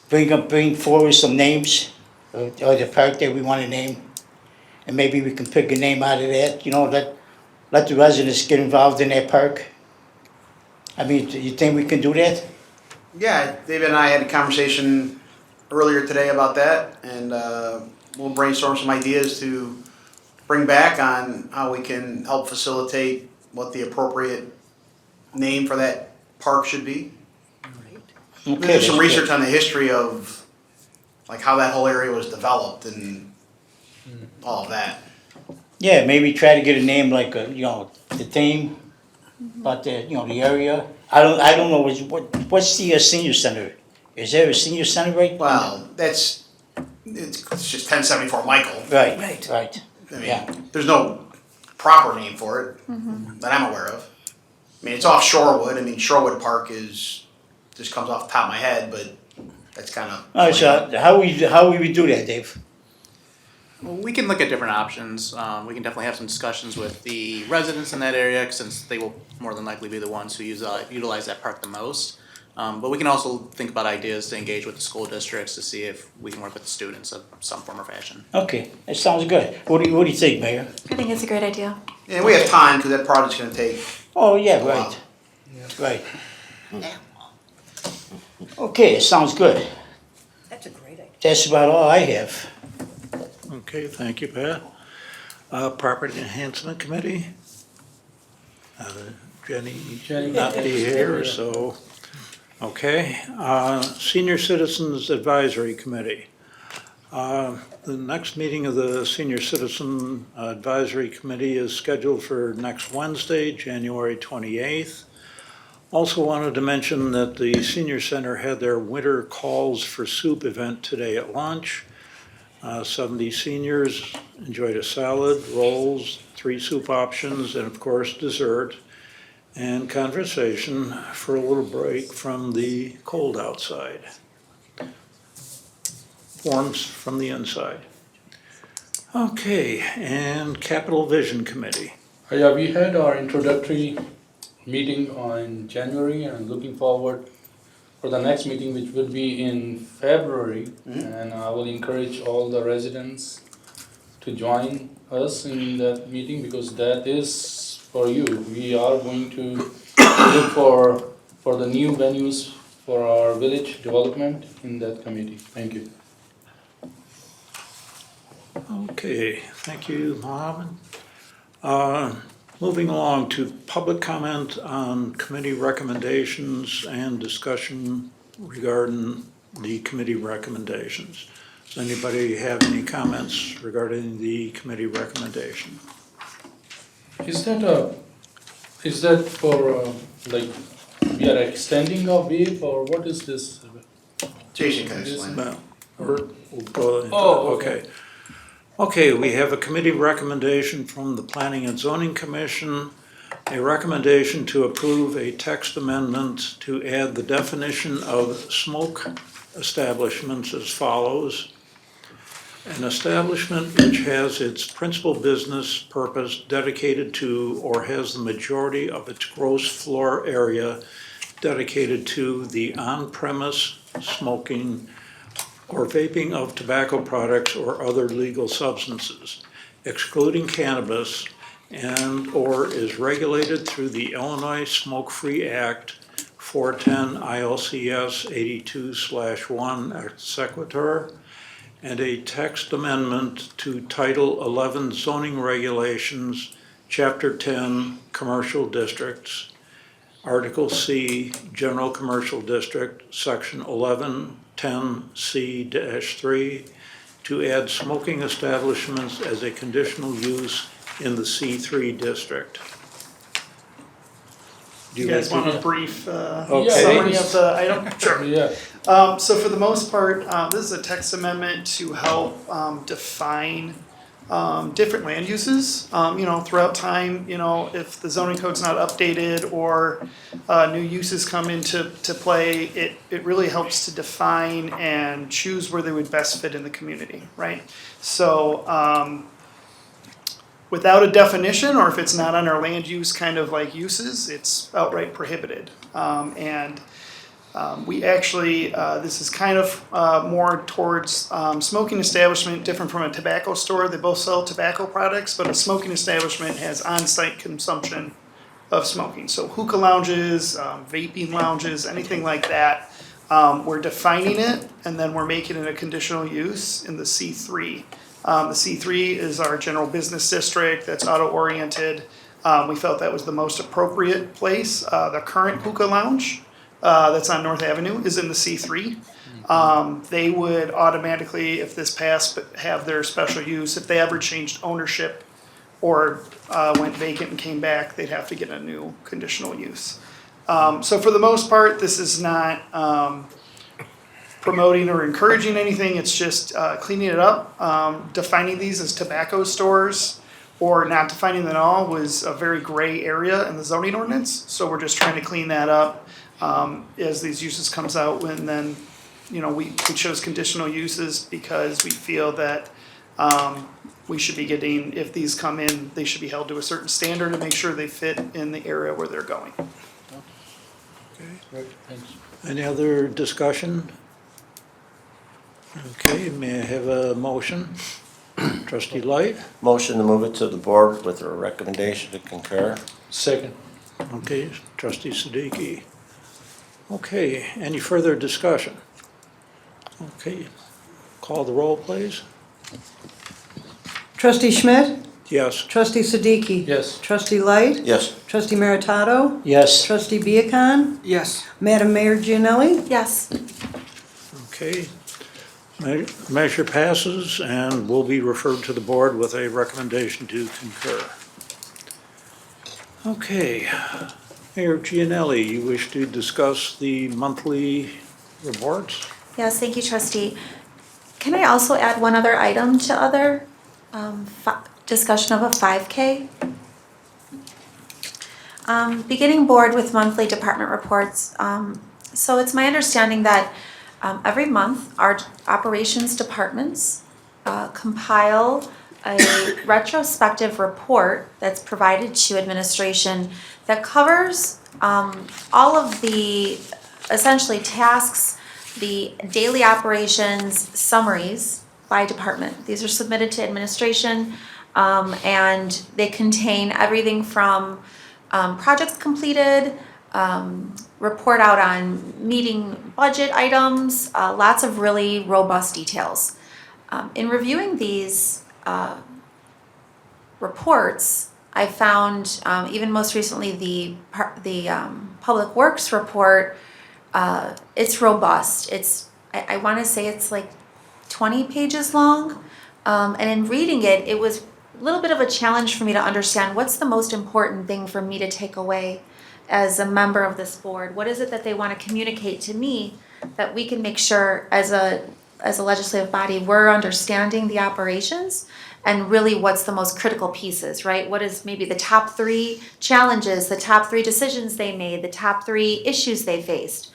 bring forward some names of the park that we want to name, and maybe we can pick a name out of that, let the residents get involved in that park. I mean, do you think we can do that? Yeah, David and I had a conversation earlier today about that, and we'll brainstorm some ideas to bring back on how we can help facilitate what the appropriate name for that park should be. Okay, There's some that's research good. on the history of like how that whole area was developed and all of that. Yeah, maybe try to get a name like, the theme, about the area. I don't know, what's the senior center? Is there a senior center right? Well, it's just 1074 Michael. Right. I mean, Yeah. there's no proper name for it that I'm aware of. I mean, it's off Shorewood. I mean, Shorewood Park just comes off the top of my head, but that's kind of. All right, so how we would do that, Dave? Well, we can look at different options. We can definitely have some discussions with the residents in that area, since they will more than likely be the ones who utilize that park the most. But we can also think about ideas to engage with the school districts to see if we can work with the students of some form or fashion. Okay, that sounds good. What do you think, Mayor? I think it's a great idea. And we have time because that project's going to take. Oh, yeah, a while. right. Okay, it sounds good. That's a great idea. That's about all I have. Okay, thank you, Pat. Property Enhancement Committee. Jenny not be here, so, okay. Senior Citizens Advisory Committee. The next meeting of the Senior Citizen Advisory Committee is scheduled for next Wednesday, January 28th. Also wanted to mention that the Senior Center had their Winter Calls for Soup event today at lunch. 70 seniors enjoyed a salad, rolls, 3 soup options, and of course dessert, and conversation for a little break from the cold outside. Warms from the inside. Okay, and Capital Vision Committee. Yeah, we had our introductory meeting on January and looking forward for the next meeting, which will be in February. And I will encourage all the residents to join us in that meeting, because that is for you. We are going to look for the new venues for our village development in that committee. Thank you. Okay, thank you, Mohammed. Moving along to public comment on committee recommendations and discussion regarding the committee recommendations. Does anybody have any comments regarding the committee recommendation? Is that for, like, we are extending our WAVE or what is this? Jason can explain. Well, we'll go into- Oh, okay. Okay, we have a committee recommendation from the Planning and Zoning Commission, a recommendation to approve a text amendment to add the definition of smoke establishments as follows. An establishment which has its principal business purpose dedicated to or has the majority of its gross floor area dedicated to the on-premise smoking or vaping of tobacco products or other legal substances, excluding cannabis, and/or is regulated through the Illinois Smoke-Free Act 410 ILCS 82/1 et sequitur, and a text amendment to Title 11 zoning regulations, Chapter 10, Commercial Districts, Article C, General Commercial District, Section 1110C-3, to add smoking establishments as a conditional use in the C3 district. Do you guys want a brief Okay. summary of the item? Sure. Yeah. So for the most part, this is a text amendment to help define different land uses. Throughout time, if the zoning code's not updated or new uses come into play, it really helps to define and choose where they would best fit in the community, right? So without a definition, or if it's not on our land use kind of like uses, it's outright prohibited. We actually, this is kind of more towards smoking establishment, different from a tobacco store. They both sell tobacco products, but a smoking establishment has on-site consumption of smoking. So hookah lounges, vaping lounges, anything like that. We're defining it, and then we're making it a conditional use in the C3. The C3 is our general business district that's auto-oriented. We felt that was the most appropriate place. The current hookah lounge that's on North Avenue is in the C3. They would automatically, if this passed, have their special use. If they ever changed ownership or went vacant and came back, they'd have to get a new conditional use. So for the most part, this is not promoting or encouraging anything. It's just cleaning it up. Defining these as tobacco stores or not defining them at all was a very gray area in the zoning ordinance. So we're just trying to clean that up as these uses comes out. And then, we chose conditional uses because we feel that we should be getting, if these come in, they should be held to a certain standard to make sure they fit in the area where they're going. Okay. Right, thanks. Any other discussion? Okay, may I have a motion? Trustee Light? Motion to move it to the board with a recommendation to concur. Second. Okay, Trustee Siddiqui. Okay, any further discussion? Okay, call the roll, please. Trustee Schmidt? Yes. Trustee Siddiqui? Yes. Trustee Light? Yes. Trustee Meritato? Yes. Trustee Viacon? Yes. Madam Mayor Gianelli? Yes. Okay. Measure passes and will be referred to the board with a recommendation to concur. Okay. Mayor Gianelli, you wish to discuss the monthly reports? Yes, thank you, trustee. Can I also add one other item to other discussion of a 5K? Beginning board with monthly department reports. So it's my understanding that every month our operations departments compile a retrospective report that's provided to administration that covers all of the essentially tasks, the daily operations summaries by department. These are submitted to administration and they contain everything from projects completed, report out on meeting budget items, lots of really robust details. In reviewing these reports, I found even most recently the Public Works report. It's robust. I want to say it's like 20 pages long. And in reading it, it was a little bit of a challenge for me to understand what's the most important thing for me to take away as a member of this board. What is it that they want to communicate to me that we can make sure as a legislative body, we're understanding the operations and really what's the most critical pieces, right? What is maybe the top 3 challenges, the top 3 decisions they made, the top 3 issues they faced.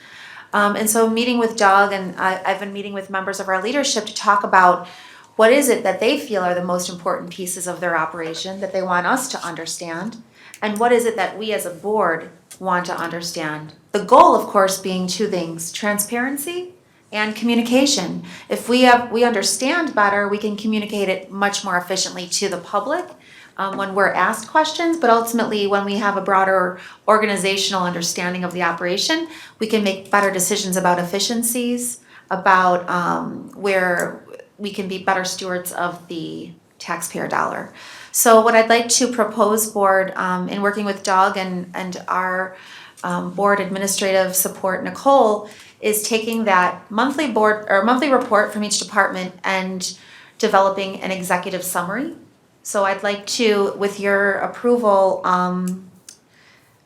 And so meeting with Doug, and I've been meeting with members of our leadership to talk about what is it that they feel are the most important pieces of their operation that they want us to understand, and what is it that we as a board want to understand. The goal, of course, being 2 things: transparency and communication. If we understand better, we can communicate it much more efficiently to the public when we're asked questions, but ultimately when we have a broader organizational understanding of the operation, we can make better decisions about efficiencies, about where we can be better stewards of the taxpayer dollar. So what I'd like to propose, board, in working with Doug and our board administrative support, Nicole, is taking that monthly report from each department and developing an executive summary. So I'd like to, with your approval,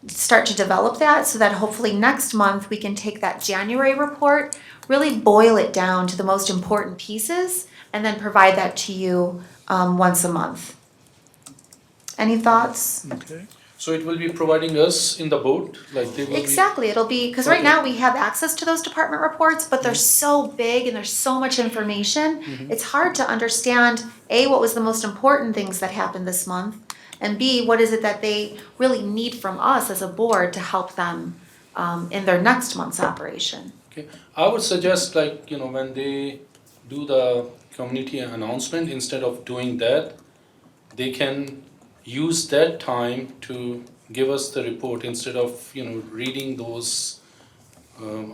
start to develop that so that hopefully next month we can take that January report, really boil it down to the most important pieces, and then provide that to you once a month. Any thoughts? Okay. So it will be providing us in the board, like they will Exactly, it'll be, because right now we have access to those department reports, but they're so big and there's so much information. It's hard to understand, A, what was the most important things that happened this month, and B, what is it that they really need from us as a board to help them in their next month's operation. Okay, I would suggest when they do the community announcement, instead of doing that, they can use that time to give us the report instead of reading those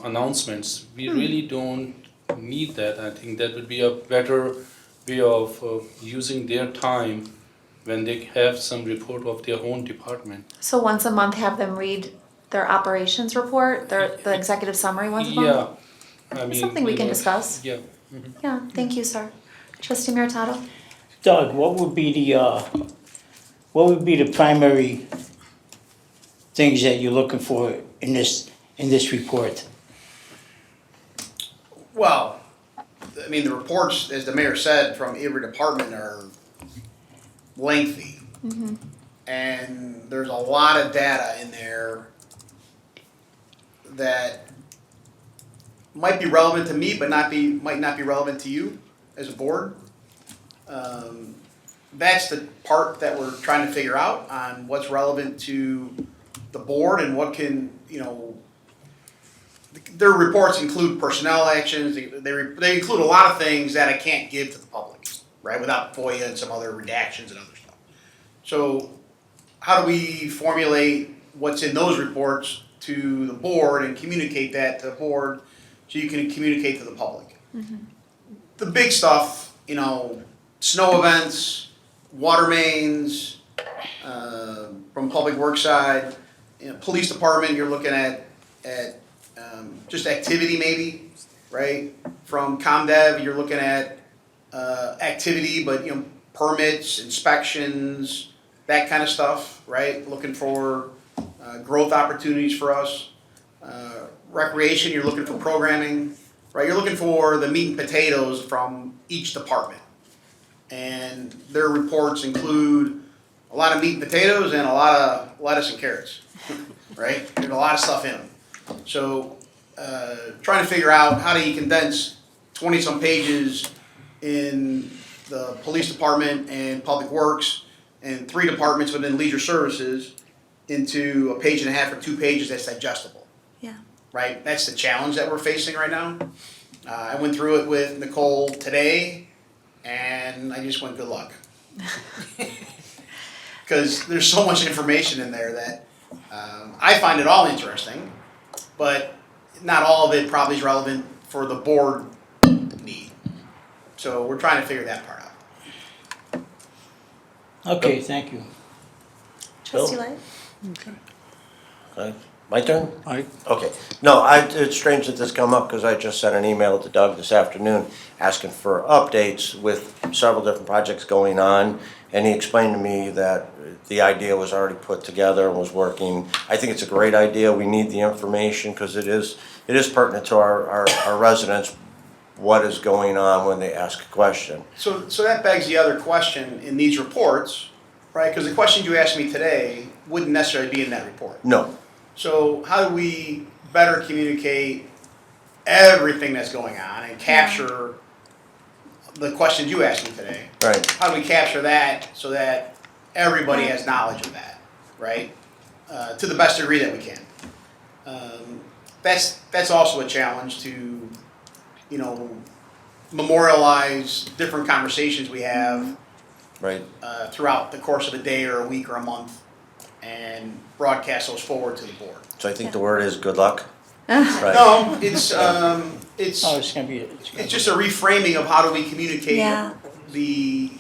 announcements. We really don't need that. I think that would be a better way of using their time when they have some report of their own department. So once a month, have them read their operations report, the executive summary once a month? Yeah, I mean, Something we can discuss. Yeah. Yeah, thank you, sir. Trustee Meritato? Doug, what would be the primary things that you're looking for in this report? Well, I mean, the reports, as the mayor said, from every department are lengthy. And there's a lot of data in there that might be relevant to me, but might not be relevant to you as a board. That's the part that we're trying to figure out on what's relevant to the board and what can, their reports include personnel actions, they include a lot of things that I can't give to the public, right, without FOIA and some other redactions and other stuff. So how do we formulate what's in those reports to the board and communicate that to the board so you can communicate to the public? The big stuff, snow events, water mains, from public works side, police department, you're looking at just activity maybe, right? From ComDev, you're looking at activity, but permits, inspections, that kind of stuff, right? Looking for growth opportunities for us. Recreation, you're looking for programming, right? You're looking for the meat and potatoes from each department. And their reports include a lot of meat and potatoes and a lot of lettuce and carrots, right? There's a lot of stuff in them. So trying to figure out how do you condense 20-some pages in the police department and public works and 3 departments within leisure services into a page and a half or 2 pages that's digestible. Yeah. Right? That's the challenge that we're facing right now. I went through it with Nicole today, and I just went, good luck. Because there's so much information in there that I find it all interesting, but not all of it probably is relevant for the board need. So we're trying to figure that part out. Okay, thank you. Trustee Light? Okay. My turn? Mike? Okay. No, it's strange that this come up because I just sent an email to Doug this afternoon asking for updates with several different projects going on. And he explained to me that the idea was already put together and was working. I think it's a great idea. We need the information because it is pertinent to our residents, what is going on when they ask a question. So that begs the other question in these reports, right? Because the question you asked me today wouldn't necessarily be in that report. No. So how do we better communicate everything that's going on and capture the questions you asked me today? Right. How do we capture that so that everybody has knowledge of that, right? To the best degree that we can. That's also a challenge to, memorialize different conversations we have right. Throughout the course of a day or a week or a month, and broadcast those forward to the board. So I think the word is good luck. Right. No, it's just a reframing of how do we communicate the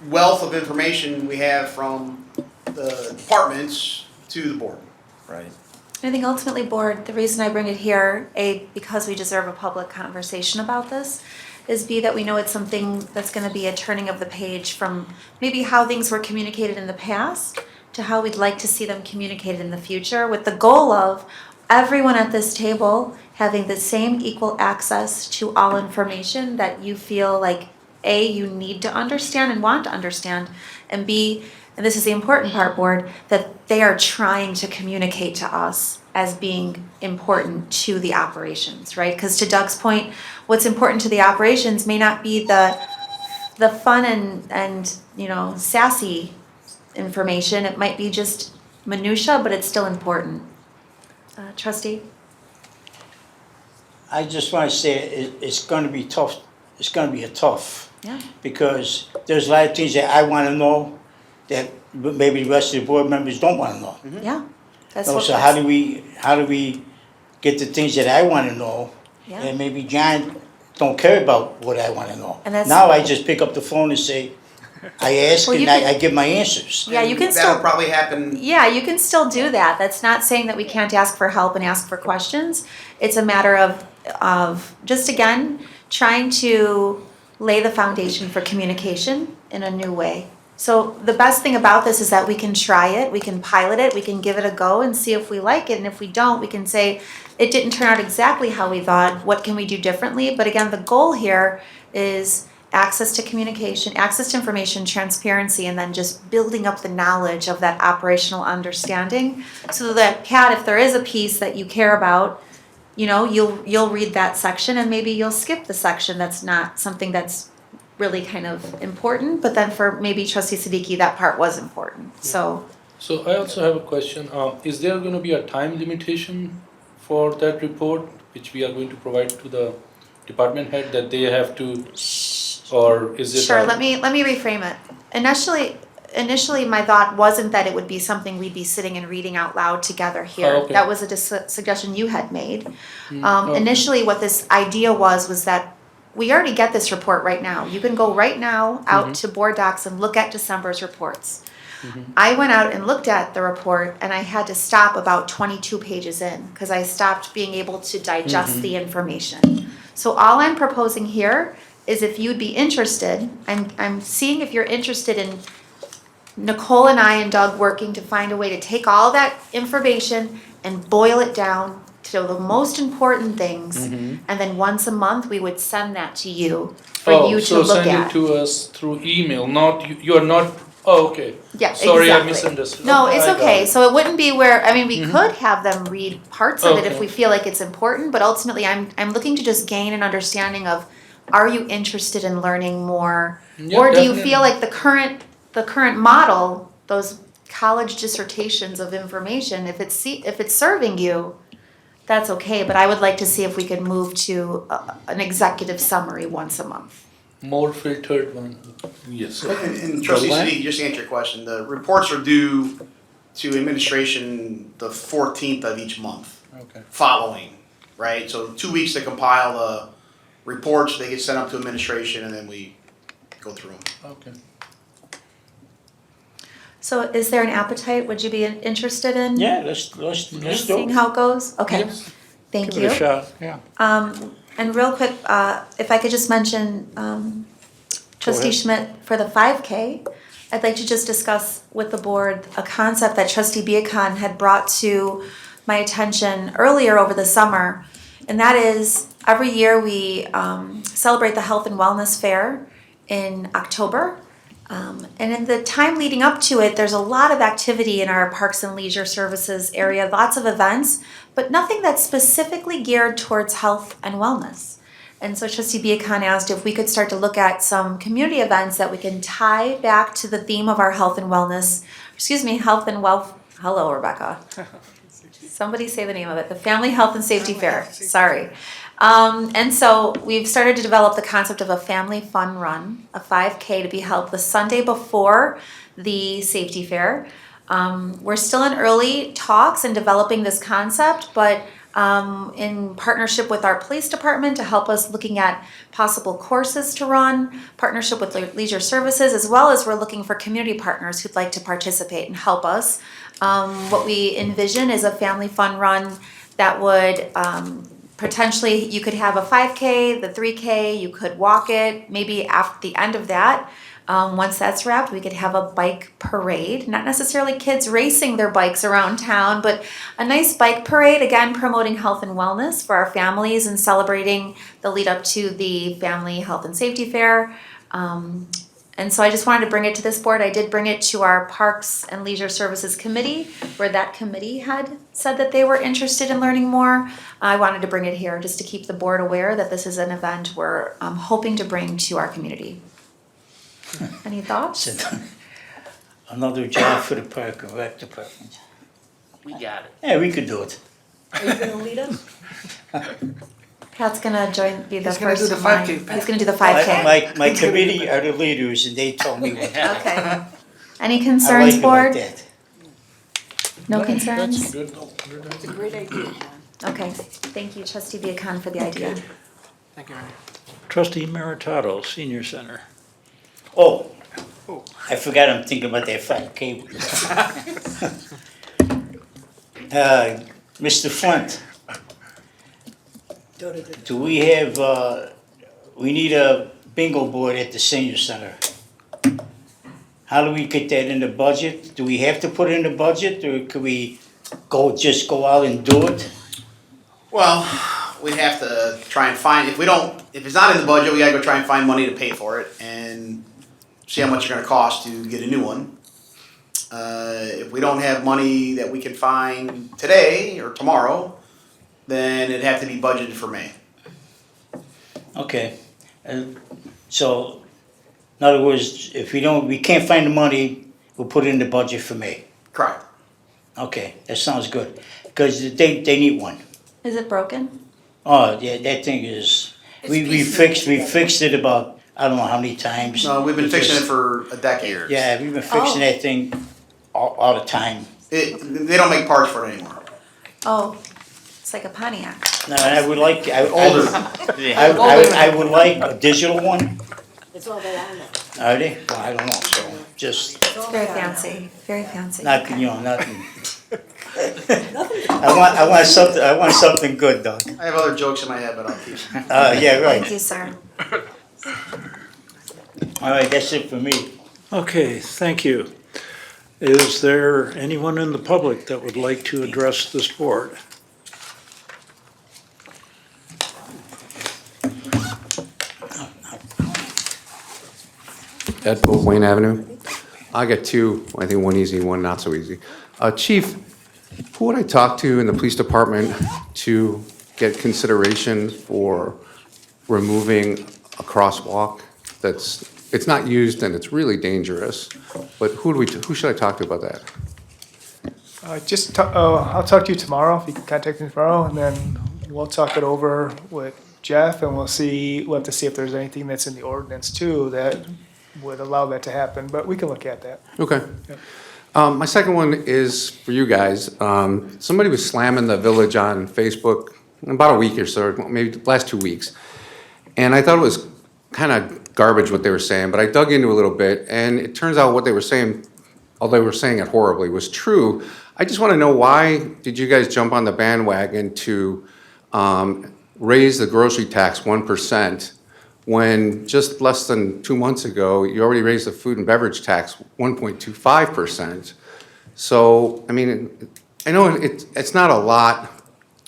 wealth of information we have from the departments to the board. Right. I think ultimately, board, the reason I bring it here, A, because we deserve a public conversation about this, is B, that we know it's something that's going to be a turning of the page from maybe how things were communicated in the past to how we'd like to see them communicated in the future, with the goal of everyone at this table having the same equal access to all information that you feel like, A, you need to understand and want to understand, and B, and this is the important part, board, that they are trying to communicate to us as being important to the operations, right? Because to Doug's point, what's important to the operations may not be the fun and sassy information. It might be just minutia, but it's still important. Trustee? I just want to say it's going to be tough. It's going to be tough. Yeah. Because there's a lot of things that I want to know that maybe the rest of the board members don't want to know. Yeah. So how do we get the things that I want to know, Yeah. and maybe John don't care about what I want to know. And that's- Now I just pick up the phone and say, I ask Well, and you can- I give my answers. Yeah, you can That'll still. probably happen. Yeah, you can still do that. That's not saying that we can't ask for help and ask for questions. It's a matter of just again trying to lay the foundation for communication in a new way. So the best thing about this is that we can try it, we can pilot it, we can give it a go and see if we like it. And if we don't, we can say it didn't turn out exactly how we thought. What can we do differently? But again, the goal here is access to communication, access to information, transparency, and then just building up the knowledge of that operational understanding so that, Pat, if there is a piece that you care about, you'll read that section and maybe you'll skip the section that's not something that's really kind of important, but then for maybe Trustee Siddiqui, that part was important, so. So I also have a question. Is there going to be a time limitation for that report, which we are going to provide to the department head that they have to, or is it? Sure, let me reframe it. Initially, my thought wasn't that it would be something we'd be sitting and reading out loud together here. Oh, okay. That was a suggestion you had made. Oh. Initially, what this idea was that we already get this report right now. You can go right now out to Board Docs and look at December's reports. I went out and looked at the report and I had to stop about 22 pages in because I stopped being able to digest the information. So all I'm proposing here is if you'd be interested, I'm seeing if you're interested in Nicole and I and Doug working to find a way to take all that information and boil it down to the most important things, and then once a month we would send that to you for you to look So send at. it to us through email, not, you are not, oh, okay. Yeah, Sorry, I exactly. misunderstood. No, it's I got okay. it. So it wouldn't be where, I mean, we could have them read parts of it if Okay. we feel like it's important, but ultimately I'm looking to just gain an understanding of, are you interested in learning more? Yeah, Or do you definitely. feel like the current model, those college dissertations of information, if it's serving you, that's okay, but I would like to see if we could move to an executive summary once a month. More filtered one, yes. And Trustee Siddiqui, just to answer your question, the reports are due to administration the 14th of each month. Okay. Following, right? So 2 weeks to compile the reports, they get sent up to administration, and then we go through them. Okay. So is there an appetite? Would you be interested in Yeah, let's do seeing it. how it goes? Okay, Yes. thank Give you. it a shot, yeah. And real quick, if I could just mention, Trustee ahead. Schmidt, for the 5K, I'd like to just discuss with the board a concept that Trustee Viacon had brought to my attention earlier over the summer. And that is, every year we celebrate the Health and Wellness Fair in October. And in the time leading up to it, there's a lot of activity in our Parks and Leisure Services area, lots of events, but nothing that's specifically geared towards health and wellness. And so Trustee Viacon asked if we could start to look at some community events that we can tie back to the theme of our health and wellness, health and wealth. Hello, Rebecca. Somebody say the name of it, the Family Health and Safety Fair, sorry. And so we've started to develop the concept of a family fun run, a 5K to be held the Sunday before the safety fair. We're still in early talks and developing this concept, but in partnership with our police department to help us looking at possible courses to run, partnership with Leisure Services, as well as we're looking for community partners who'd like to participate and help us. What we envision is a family fun run that would potentially, you could have a 5K, the 3K, you could walk it, maybe after the end of that. Once that's wrapped, we could have a bike parade, not necessarily kids racing their bikes around town, but a nice bike parade, again, promoting health and wellness for our families and celebrating the lead up to the Family Health and Safety Fair. And so I just wanted to bring it to this board. I did bring it to our Parks and Leisure Services Committee, where that committee had said that they were interested in learning more. I wanted to bring it here just to keep the board aware that this is an event we're hoping to bring to our community. Any thoughts? Another job for the Park and Rec Department. We got it. Yeah, we could do it. Are you gonna lead us? Pat's gonna be the He's gonna first do the in line. 5K, Pat. He's gonna do the 5K. My committee are the leaders and they told me what to do. Okay. Any I concerns, like it board? like that. No concerns? It's a great idea. Okay, thank you, Trustee Viacon, for the idea. Thank you, Ernie. Trustee Meritato, Senior Center. Oh, I forgot I'm thinking about that 5K. Mr. Flint, do we have, we need a bingo board at the senior center. How do we get that in the budget? Do we have to put it in the budget or could we just go out and do it? Well, we'd have to try and find, if it's not in the budget, we gotta go try and find money to pay for it and see how much it's gonna cost to get a new one. If we don't have money that we can find today or tomorrow, then it'd have to be budgeted for May. Okay, so, in other words, if we can't find the money, we'll put it in the budget for May. Correct. Okay, that sounds good, because they need one. Is it broken? Oh, yeah, that thing is, we fixed it about, I don't know how many times. No, we've been fixing it for a decade. Yeah, we've been fixing that thing all the time. They don't make parts for it anymore. Oh, it's like a Pontiac. No, I would like, Older. I would like a digital one. It's all that I know. Are they? Well, I don't know, so just, It's very fancy, very fancy. not, nothing. I want something good, Doug. I have other jokes in my head, but I'll keep them. Yeah, right. Thank you, sir. All right, that's it for me. Okay, thank you. Is there anyone in the public that would like to address this board? Ed Pope, Wayne Avenue. I got two, I think one easy, one not so easy. Chief, who would I talk to in the police department to get consideration for removing a crosswalk it's not used and it's really dangerous, but who should I talk to about that? I'll talk to you tomorrow, if you can contact me tomorrow, and then we'll talk it over with Jeff, and we'll have to see if there's anything that's in the ordinance too that would allow that to happen, but we can look at that. Okay. My second one is for you guys. Somebody was slamming the village on Facebook about a week or so, maybe the last 2 weeks. And I thought it was kind of garbage what they were saying, but I dug into a little bit, and it turns out what they were saying although they were saying it horribly, was true. I just want to know, why did you guys jump on the bandwagon to raise the grocery tax 1% when just less than 2 months ago, you already raised the food and beverage tax 1.25%? So, I mean, I know it's not a lot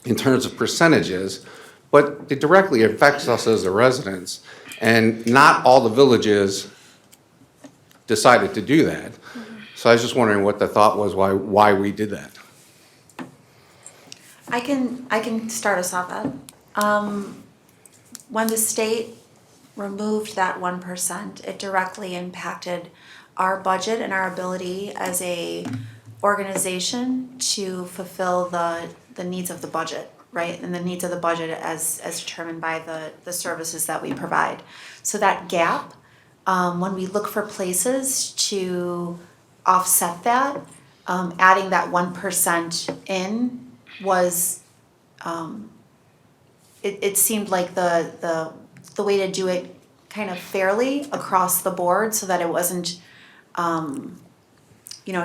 in terms of percentages, but it directly affects us as the residents. And not all the villages decided to do that. So I was just wondering what the thought was, why we did that. I can start us off, Ed. When the state removed that 1%, it directly impacted our budget and our ability as a organization to fulfill the needs of the budget, right? And the needs of the budget as determined by the services that we provide. So that gap, when we look for places to offset that, adding that 1% in was, it seemed like the way to do it kind of fairly across the board, so that it wasn't,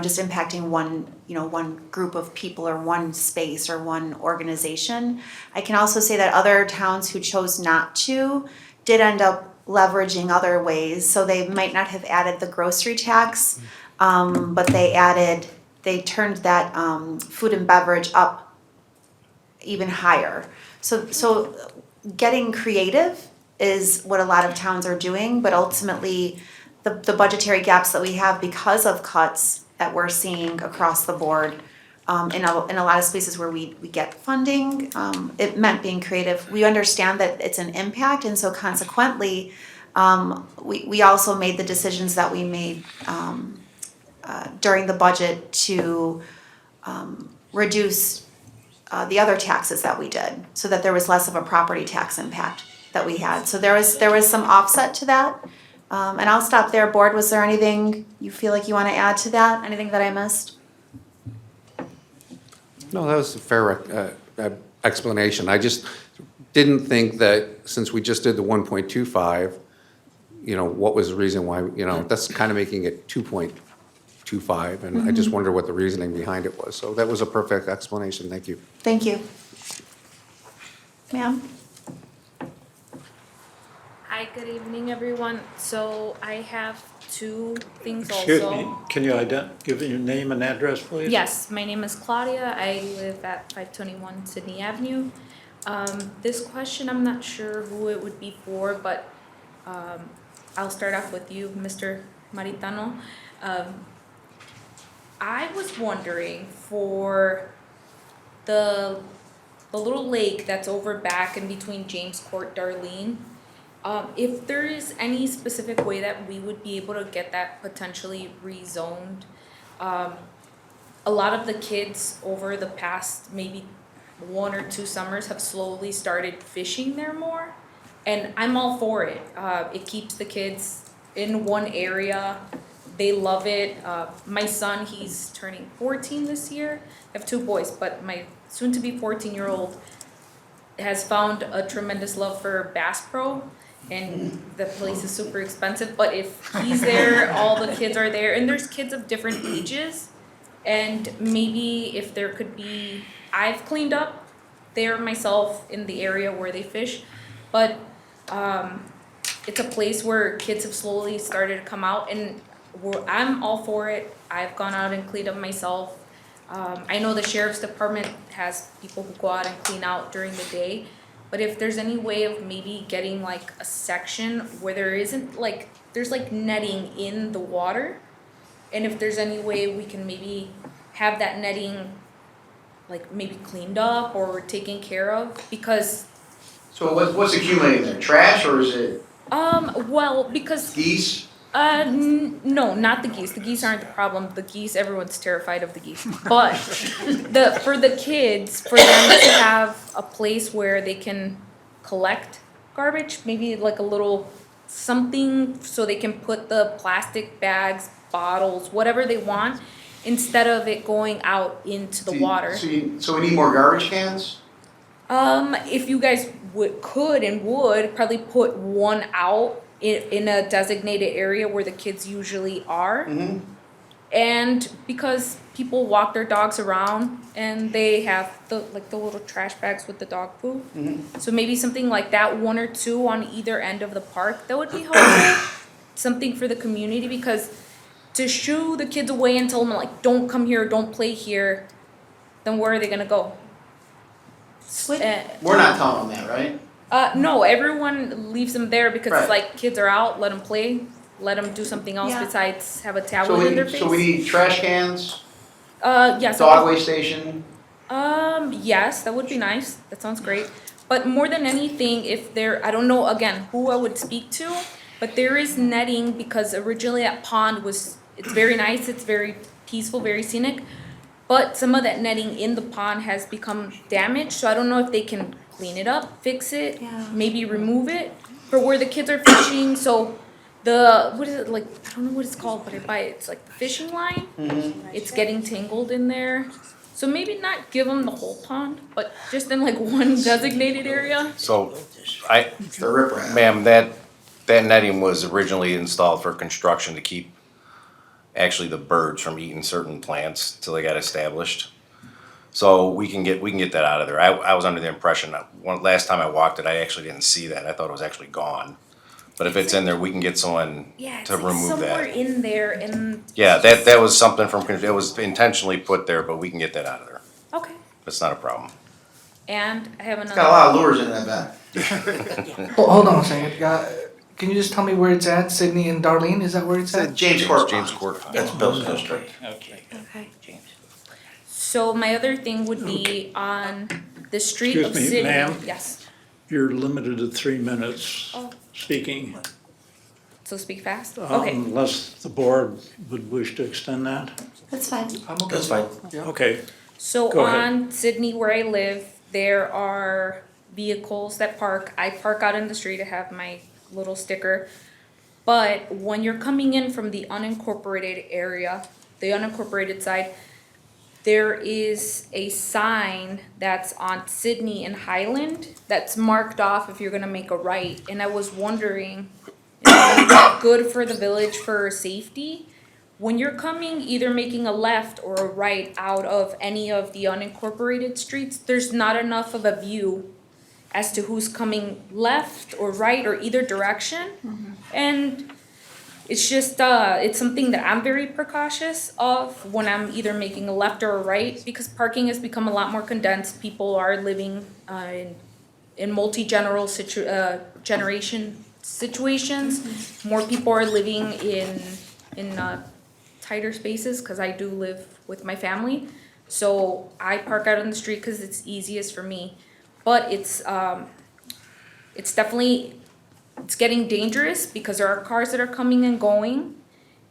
just impacting one group of people or one space or one organization. I can also say that other towns who chose not to did end up leveraging other ways. So they might not have added the grocery tax, but they turned that food and beverage up even higher. So getting creative is what a lot of towns are doing, but ultimately the budgetary gaps that we have because of cuts that we're seeing across the board, in a lot of spaces where we get funding, it meant being creative. We understand that it's an impact, and so consequently, we also made the decisions that we made during the budget to reduce the other taxes that we did, so that there was less of a property tax impact that we had. So there was some offset to that. And I'll stop there. Board, was there anything you feel like you want to add to that? Anything that I missed? No, that was a fair explanation. I just didn't think that since we just did the 1.25, what was the reason why, that's kind of making it 2.25, and I just wonder what the reasoning behind it was. So that was a perfect explanation. Thank you. Thank you. Ma'am? Hi, good evening, everyone. So I have two things also. Excuse me, can you give your name and address, please? Yes, my name is Claudia. I live at 521 Sydney Avenue. This question, I'm not sure who it would be for, but I'll start off with you, Mr. Maritano. I was wondering for the little lake that's over back in between James Court, Darlene, if there is any specific way that we would be able to get that potentially rezoned. A lot of the kids over the past maybe 1 or 2 summers have slowly started fishing there more, and I'm all for it. It keeps the kids in one area. They love it. My son, he's turning 14 this year. I have 2 boys, but my soon-to-be 14-year-old has found a tremendous love for Bass Pro, and the place is super expensive. But if he's there, all the kids are there, and there's kids of different ages. And maybe if there could be, I've cleaned up there myself in the area where they fish, but it's a place where kids have slowly started to come out, and I'm all for it. I've gone out and cleaned up myself. I know the sheriff's department has people who go out and clean out during the day, but if there's any way of maybe getting like a section where there isn't like, there's like netting in the water, and if there's any way we can maybe have that netting like maybe cleaned up or taken care of, because So what's accumulating there? Trash, or is it well, because geese? No, not the geese. The geese aren't the problem. The geese, everyone's terrified of the geese. But for the kids, for them to have a place where they can collect garbage, maybe like a little something so they can put the plastic bags, bottles, whatever they want, instead of it going out into the water. So we need more garbage cans? If you guys would probably put one out in a designated area where the kids usually are. And because people walk their dogs around and they have the little trash bags with the dog poo. So maybe something like that, 1 or 2 on either end of the park, that would be helpful. Something for the community, because to shoo the kids away and tell them like, don't come here, don't play here, then where are they gonna go? We're not telling them that, right? No, everyone leaves them there because Right. it's like kids are out, let them play, let them do something else Yeah. besides have a So tablet in their we, face. so we need trash cans, Yes. dog waste station. Yes, that would be nice. That sounds great. But more than anything, if there, I don't know again who I would speak to, but there is netting because originally that pond was, it's very nice, it's very peaceful, very scenic. But some of that netting in the pond has become damaged, so I don't know if they can clean it up, fix it, maybe remove it for where the kids are fishing. So the, what is it, like, I don't know what it's called, but it's like the fishing line. It's getting tangled in there. So maybe not give them the whole pond, but just in like one designated area. So, The riprap. ma'am, that netting was originally installed for construction to keep actually the birds from eating certain plants till they got established. So we can get that out of there. I was under the impression that last time I walked it, I actually didn't see that. I thought it was actually gone. But if it's in there, we can get someone Yeah, it's to like remove somewhere that. in there and. Yeah, that was something it was intentionally put there, but we can get that out of there. Okay. It's not a problem. And I have another. It's got a lot of lures in that bag. Hold on a second. Can you just tell me where it's at? Sydney and Darlene, is that where it's at? James Court. James Court. That's Bill's district. Okay. Okay. So my other thing would be on the street of Excuse me, Sydney. ma'am? Yes. You're limited to 3 minutes Oh. speaking. So speak fast. Okay. Unless the board would wish to extend that. That's fine. That's fine. Okay. So Go ahead. on Sydney where I live, there are vehicles that park. I park out in the street. I have my little sticker. But when you're coming in from the unincorporated area, the unincorporated side, there is a sign that's on Sydney and Highland that's marked off if you're gonna make a right. And I was wondering, is it good for the village for safety? When you're coming, either making a left or a right out of any of the unincorporated streets, there's not enough of a view as to who's coming left or right or either direction. And it's just, it's something that I'm very precautious of when I'm either making a left or a right, because parking has become a lot more condensed. People are living in generation situations. More people are living in tighter spaces, because I do live with my family. So I park out on the street because it's easiest for me. But it's definitely, it's getting dangerous because there are cars that are coming and going,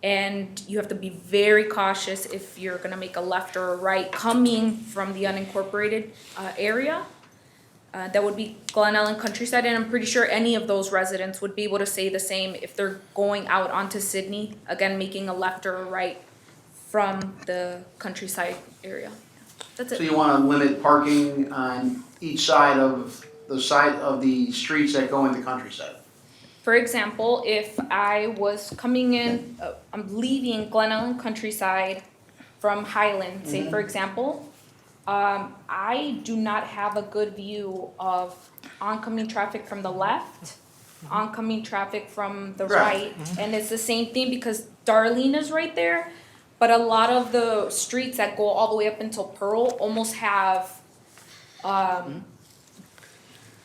and you have to be very cautious if you're gonna make a left or a right coming from the unincorporated area. That would be Glen Ellen Countryside, and I'm pretty sure any of those residents would be able to say the same if they're going out onto Sydney, again, making a left or a right from the countryside area. That's So it. you wanna limit parking on each side of the streets that go into countryside? For example, if I was coming in, I'm leaving Glen Ellen Countryside from Highland, say for example, I do not have a good view of oncoming traffic from the left, oncoming traffic from the right, and it's the same thing because Darlene is right there, but a lot of the streets that go all the way up until Pearl almost have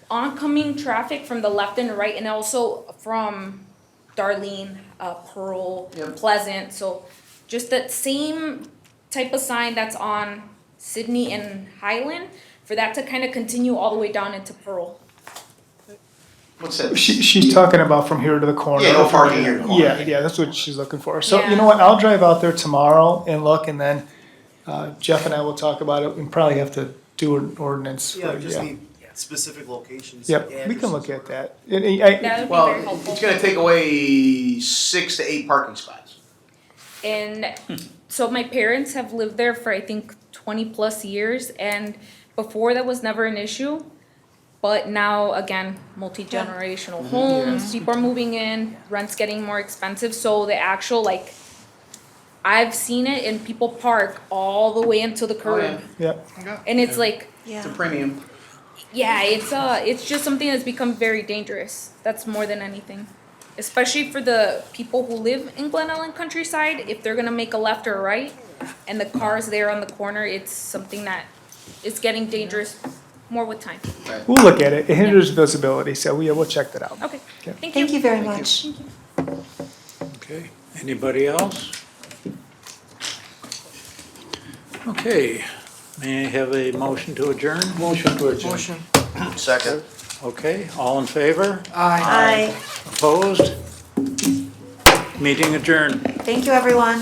oncoming traffic from the left and right, and also from Darlene, Pearl, Pleasant. So just that same type of sign that's on Sydney and Highland, for that to kind of continue all the way down into Pearl. What's that? She's talking about from here to the corner. Yeah, no parking here to the corner. Yeah, that's what she's looking for. So Yeah. you know what, I'll drive out there tomorrow and look, and then Jeff and I will talk about it. We probably have to do an ordinance. Yeah, for- just need specific locations. Yep, we can look at that. And That would be very Well, helpful. it's gonna take away 6 to 8 parking spots. And so my parents have lived there for I think 20 plus years, and before that was never an issue. But now again, multi-generational homes, people are moving in, rent's getting more expensive, so the actual like I've seen it and people park all the way into the curb. Yep. And it's like, It's a premium. yeah, it's just something that's become very dangerous. That's more than anything. Especially for the people who live in Glen Ellen countryside, if they're gonna make a left or a right and the car's there on the corner, it's something that is getting dangerous more with time. We'll look at it. It hinders visibility, so we'll check that out. Okay, thank you. Thank you very much. Okay, anybody else? Okay, may I have a motion to adjourn? Motion to adjourn. Motion. Second. Okay, all in favor? Aye. Aye. Opposed? Meeting adjourned. Thank you, everyone.